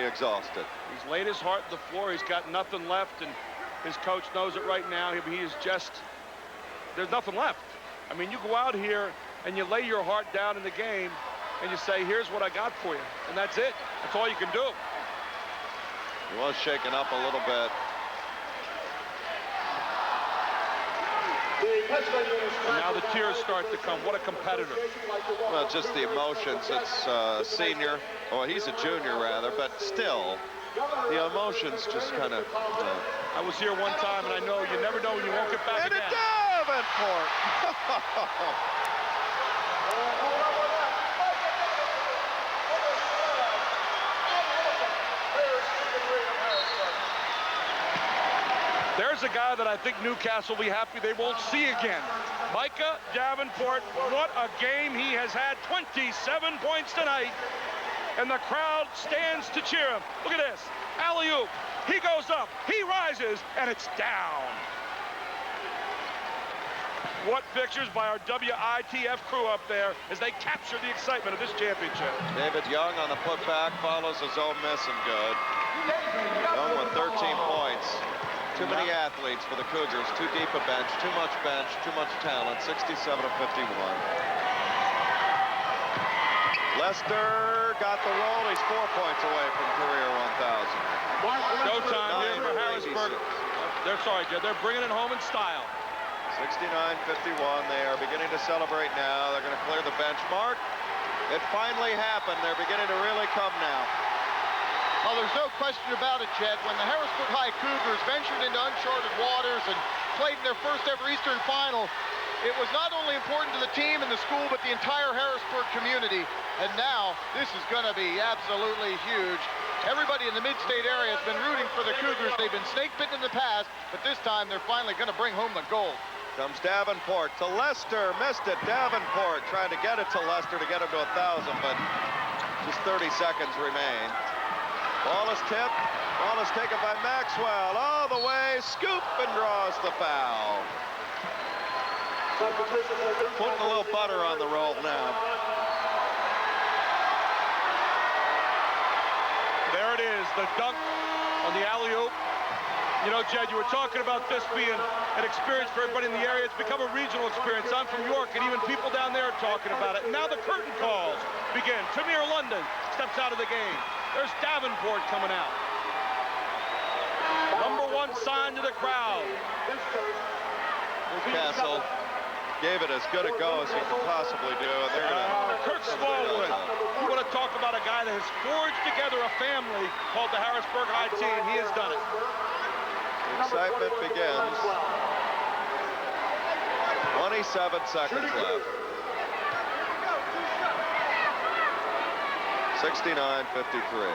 exhausted. He's laid his heart on the floor. He's got nothing left, and his coach knows it right now. He is just, there's nothing left. I mean, you go out here and you lay your heart down in the game and you say, here's what I got for you. And that's it. That's all you can do. He was shaken up a little bit. And now the tears start to come. What a competitor. Well, just the emotions. It's senior. Oh, he's a junior rather, but still, the emotions just kind of. I was here one time, and I know you never know when you won't get back and again. And a Davenport. There's a guy that I think Newcastle will be happy they won't see again. Micah Davenport, what a game he has had. 27 points tonight. And the crowd stands to cheer him. Look at this. Alley-oop. He goes up. He rises. And it's down. What pictures by our WITF crew up there as they capture the excitement of this championship. David Young on the putback follows his own miss and good. Young with 13 points. Too many athletes for the Cougars. Too deep a bench, too much talent. 67 to 51. Lester got the roll. He's 4 points away from career 1,000. Showtime here for Harrisburg. They're sorry, Jed. They're bringing it home in style. 69-51. They are beginning to celebrate now. They're going to clear the bench mark. It finally happened. They're beginning to really come now. Well, there's no question about it, Chet. When the Harrisburg High Cougars ventured into uncharted waters and played in their first ever Eastern Final, it was not only important to the team and the school, but the entire Harrisburg community. And now, this is going to be absolutely huge. Everybody in the mid-state area has been rooting for the Cougars. They've been snake-bitten in the past, but this time they're finally going to bring home the gold. Comes Davenport to Lester. Missed it. Davenport trying to get it to Lester to get him to 1,000, but just 30 seconds remain. Ball is tipped. Ball is taken by Maxwell. All the way. Scoop and draws the foul. Putting a little butter on the roll now. There it is. The dunk on the alley-oop. You know, Jed, you were talking about this being an experience for everybody in the area. It's become a regional experience. I'm from York, and even people down there are talking about it. And now the curtain calls begin. Tamir London steps out of the game. There's Davenport coming out. #1 sign to the crowd. Newcastle gave it as good a go as you could possibly do. And they're gonna Kirk Smallwood. You want to talk about a guy that has forged together a family called the Harrisburg High team. He has done it. The excitement begins. 27 seconds left. 69-53.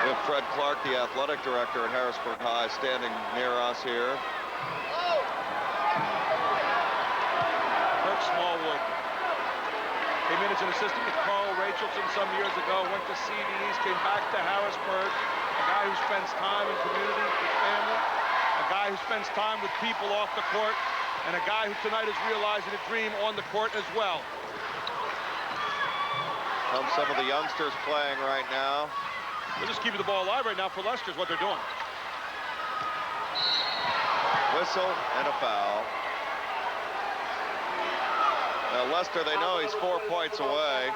We have Fred Clark, the athletic director at Harrisburg High, standing near us here. Kirk Smallwood came in as an assistant with Carl Rachelson some years ago, went to CDs, came back to Harrisburg. A guy who spends time in community with family, a guy who spends time with people off the court, and a guy who tonight is realizing a dream on the court as well. Some of the youngsters playing right now. They're just keeping the ball alive right now for Lester is what they're doing. Whistle and a foul. Now Lester, they know he's 4 points away.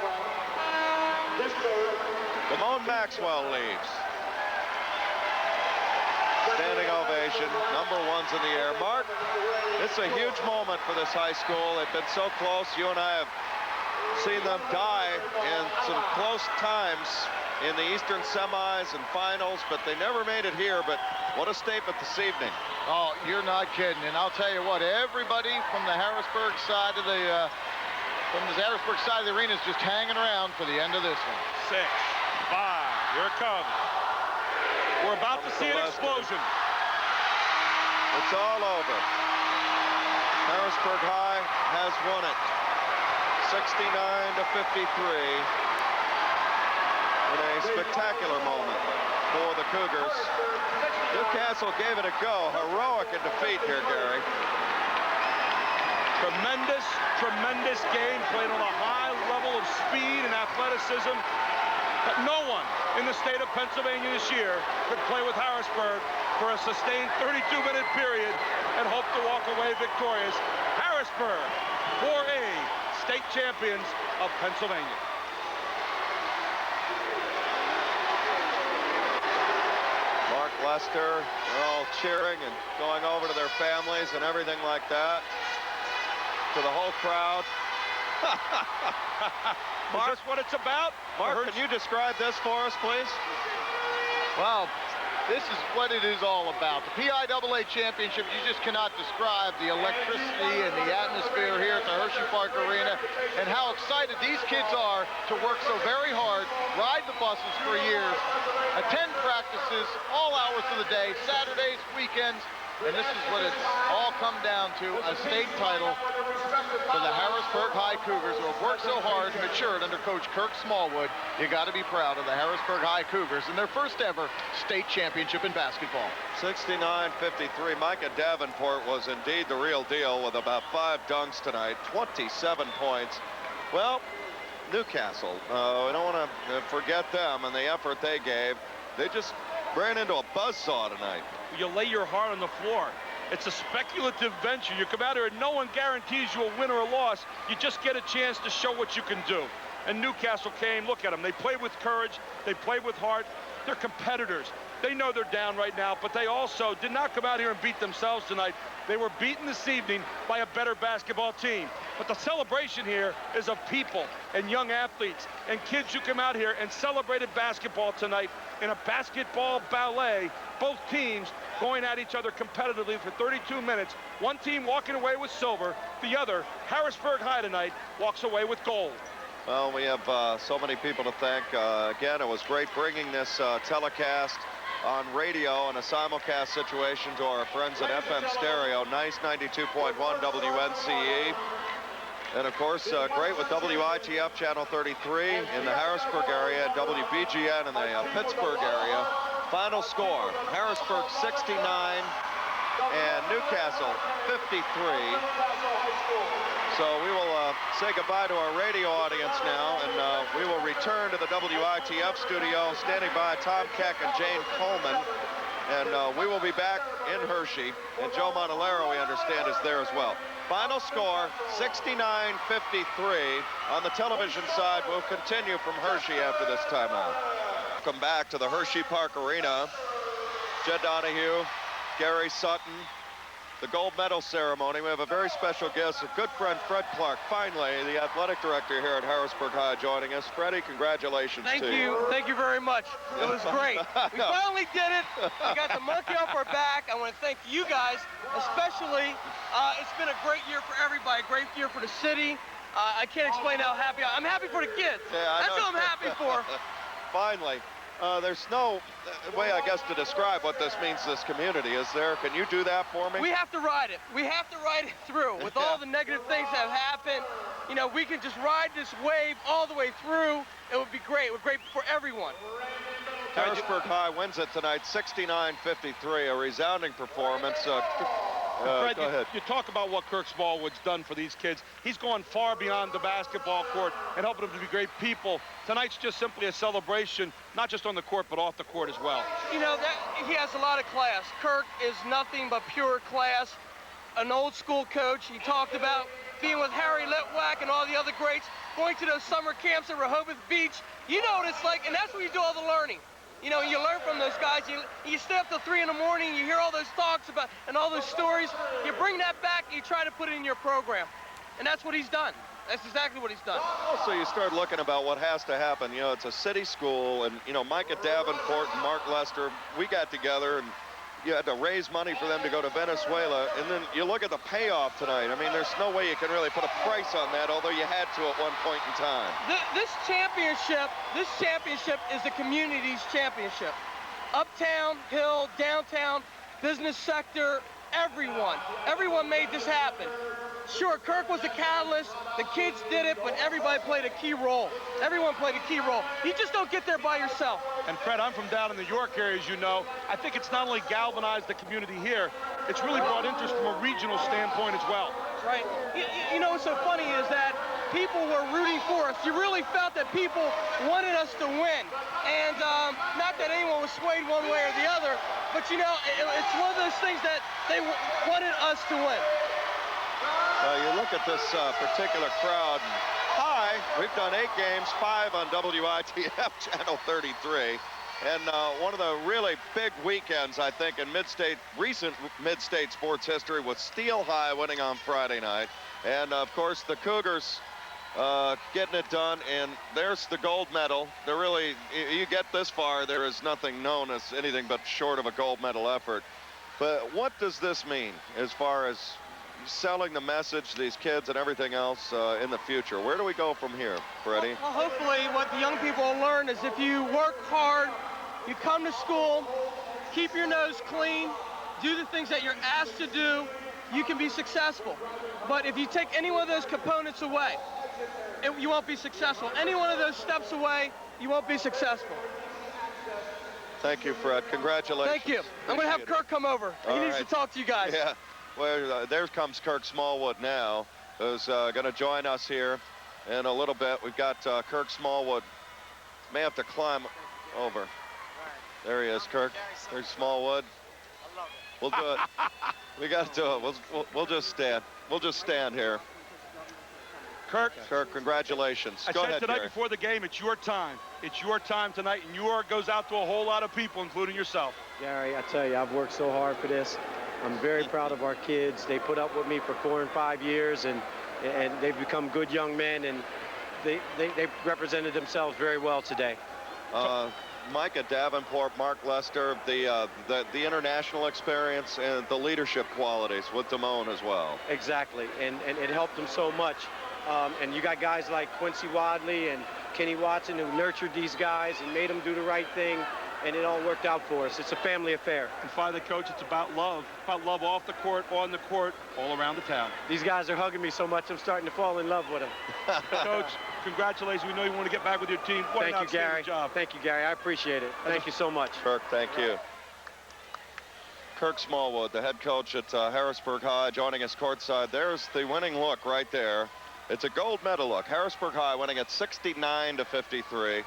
Damone Maxwell leaves. Standing ovation. Number one's in the air. Mark, it's a huge moment for this high school. They've been so close. You and I have seen them die in some close times in the Eastern semis and finals, but they never made it here. But what a statement this evening. Oh, you're not kidding. And I'll tell you what, everybody from the Harrisburg side of the arena is just hanging around for the end of this one. 6, 5, here it comes. We're about to see an explosion. It's all over. Harrisburg High has won it. 69-53. In a spectacular moment for the Cougars. Newcastle gave it a go. Heroic in defeat here, Gary. Tremendous, tremendous game played on a high level of speed and athleticism. But no one in the state of Pennsylvania this year could play with Harrisburg for a sustained 32-minute period and hope to walk away victorious. Harrisburg, 4A state champions of Pennsylvania. Mark Lester, they're all cheering and going over to their families and everything like that. To the whole crowd. Mark, is this what it's about? Mark, can you describe this for us, please? Well, this is what it is all about. The PIAA Championship, you just cannot describe the electricity and the atmosphere here at the Hershey Park Arena and how excited these kids are to work so very hard, ride the buses for years, attend practices all hours of the day, Saturdays, weekends, and this is what it's all come down to, a state title for the Harrisburg High Cougars who have worked so hard and matured under Coach Kirk Smallwood. You got to be proud of the Harrisburg High Cougars and their first ever state championship in basketball. 69-53. Micah Davenport was indeed the real deal with about 5 dunks tonight, 27 points. Well, Newcastle, we don't want to forget them and the effort they gave. They just ran into a buzzsaw tonight. You lay your heart on the floor. It's a speculative venture. You come out here and no one guarantees you a win or a loss. You just get a chance to show what you can do. And Newcastle came, look at them. They played with courage. They played with heart. They're competitors. They know they're down right now, but they also did not come out here and beat themselves tonight. They were beaten this evening by a better basketball team. But the celebration here is of people and young athletes and kids who come out here and celebrated basketball tonight in a basketball ballet. Both teams going at each other competitively for 32 minutes. One team walking away with silver. The other, Harrisburg High tonight, walks away with gold. Well, we have so many people to thank. Again, it was great bringing this telecast on radio in a simulcast situation to our friends at FM Stereo. Nice 92.1 WNCE. And of course, great with WITF Channel 33 in the Harrisburg area, WBGN in the Pittsburgh area. Final score, Harrisburg 69 and Newcastle 53. So we will say goodbye to our radio audience now, and we will return to the WITF studio, standing by Tom Keck and Jane Coleman. And we will be back in Hershey, and Joe Montalero, we understand, is there as well. Final score, 69-53. On the television side, we'll continue from Hershey after this timeout. Welcome back to the Hershey Park Arena. Jed Donahue, Gary Sutton, the gold medal ceremony. We have a very special guest, a good friend, Fred Clark, finally, the athletic director here at Harrisburg High, joining us. Freddie, congratulations to you. Thank you very much. It was great. We finally did it. We got the monkey off our back. I want to thank you guys, especially. It's been a great year for everybody, a great year for the city. I can't explain how happy I'm happy for the kids. Yeah, that's what I'm happy for. Finally. There's no way, I guess, to describe what this means to this community, is there? Can you do that for me? We have to ride it. We have to ride it through. With all the negative things that have happened, you know, we can just ride this wave all the way through. It would be great. It would be great for everyone. Harrisburg High wins it tonight, 69-53, a resounding performance. Fred, go ahead. You talk about what Kirk Smallwood's done for these kids. He's gone far beyond the basketball court and helping them to be great people. Tonight's just simply a celebration, not just on the court, but off the court as well. You know, he has a lot of class. Kirk is nothing but pure class. An old school coach. He talked about being with Harry Litwack and all the other greats, going to those summer camps at Rehoboth Beach. You know what it's like, and that's where you do all the learning. You know, you learn from those guys. You stay up till 3 in the morning, you hear all those talks about and all those stories. You bring that back, you try to put it in your program. And that's what he's done. That's exactly what he's done. Also, you start looking about what has to happen. You know, it's a city school, and, you know, Micah Davenport and Mark Lester, we got together, and you had to raise money for them to go to Venezuela. And then you look at the payoff tonight. I mean, there's no way you can really put a price on that, although you had to at one point in time. This championship is the community's championship. Uptown, Hill, downtown, business sector, everyone made this happen. Sure, Kirk was the catalyst, the kids did it, but everybody played a key role. Everyone played a key role. You just don't get there by yourself. And Fred, I'm from down in the York area, as you know. I think it's not only galvanized the community here, it's really brought interest from a regional standpoint as well. Right. You know what's so funny is that people were rooting for us. You really felt that people wanted us to win. And not that anyone was swayed one way or the other, but you know, it's one of those things that they wanted us to win. You look at this particular crowd. Hi, we've done 8 games, 5 on WITF Channel 33. And one of the really big weekends, I think, in recent mid-state sports history was Steel High winning on Friday night. And, of course, the Cougars getting it done. And there's the gold medal. They're really, you get this far, there is nothing known as anything but short of a gold medal effort. But what does this mean as far as selling the message to these kids and everything else in the future? Where do we go from here, Freddie? Well, hopefully what the young people will learn is if you work hard, you come to school, keep your nose clean, do the things that you're asked to do, you can be successful. But if you take any one of those components away, you won't be successful. Any one of those steps away, you won't be successful. Thank you, Fred. Congratulations. Thank you. I'm going to have Kirk come over. He needs to talk to you guys. Yeah. Well, there comes Kirk Smallwood now, who's going to join us here in a little bit. We've got Kirk Smallwood. May have to climb over. There he is, Kirk. There's Smallwood. We'll do it. We got to do it. We'll just stand. We'll just stand here. Kirk, congratulations. I Go said ahead, tonight Gary. before the game, it's your time. It's your time tonight, and your goes out to a whole lot of people, including yourself. Gary, I tell you, I've worked so hard for this. I'm very proud of our kids. They put up with me for 4 and 5 years, and they've become good young men, and they represented themselves very well today. Micah Davenport, Mark Lester, the international experience and the leadership qualities with Damone as well. Exactly, and it helped them so much. And you got guys like Quincy Wadley and Kenny Watson who nurtured these guys and made them do the right thing, and it all worked out for us. It's a family affair. And finally, Coach, it's about love off the court, on the court, all around the town. These guys are hugging me so much, I'm starting to fall in love with them. Coach, congratulations. We know you want to get back with your team. What an outstanding job. Thank you, Gary. I appreciate it. Thank you so much. Kirk, thank you. Kirk Smallwood, the head coach at Harrisburg High, joining us courtside. There's the winning look right there. It's a gold medal look. Harrisburg High winning at 69-53.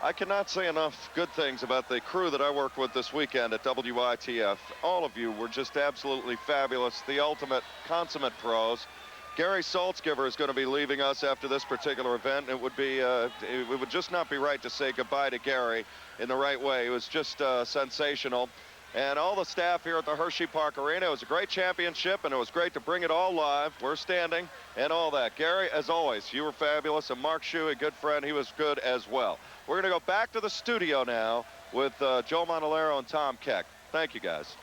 I cannot say enough good things about the crew that I worked with this weekend at WITF. All of you were just absolutely fabulous, the ultimate consummate pros. Gary Saltzgiver is going to be leaving us after this particular event. It would just not be right to say goodbye to Gary in the right way. It was just sensational. And all the staff here at the Hershey Park Arena, it was a great championship, and it was great to bring it all live. We're standing and all that. Gary, as always, you were fabulous. And Mark Shue, a good friend, he was good as well. We're going to go back to the studio now with Joe Montalero and Tom Keck. Thank you, guys.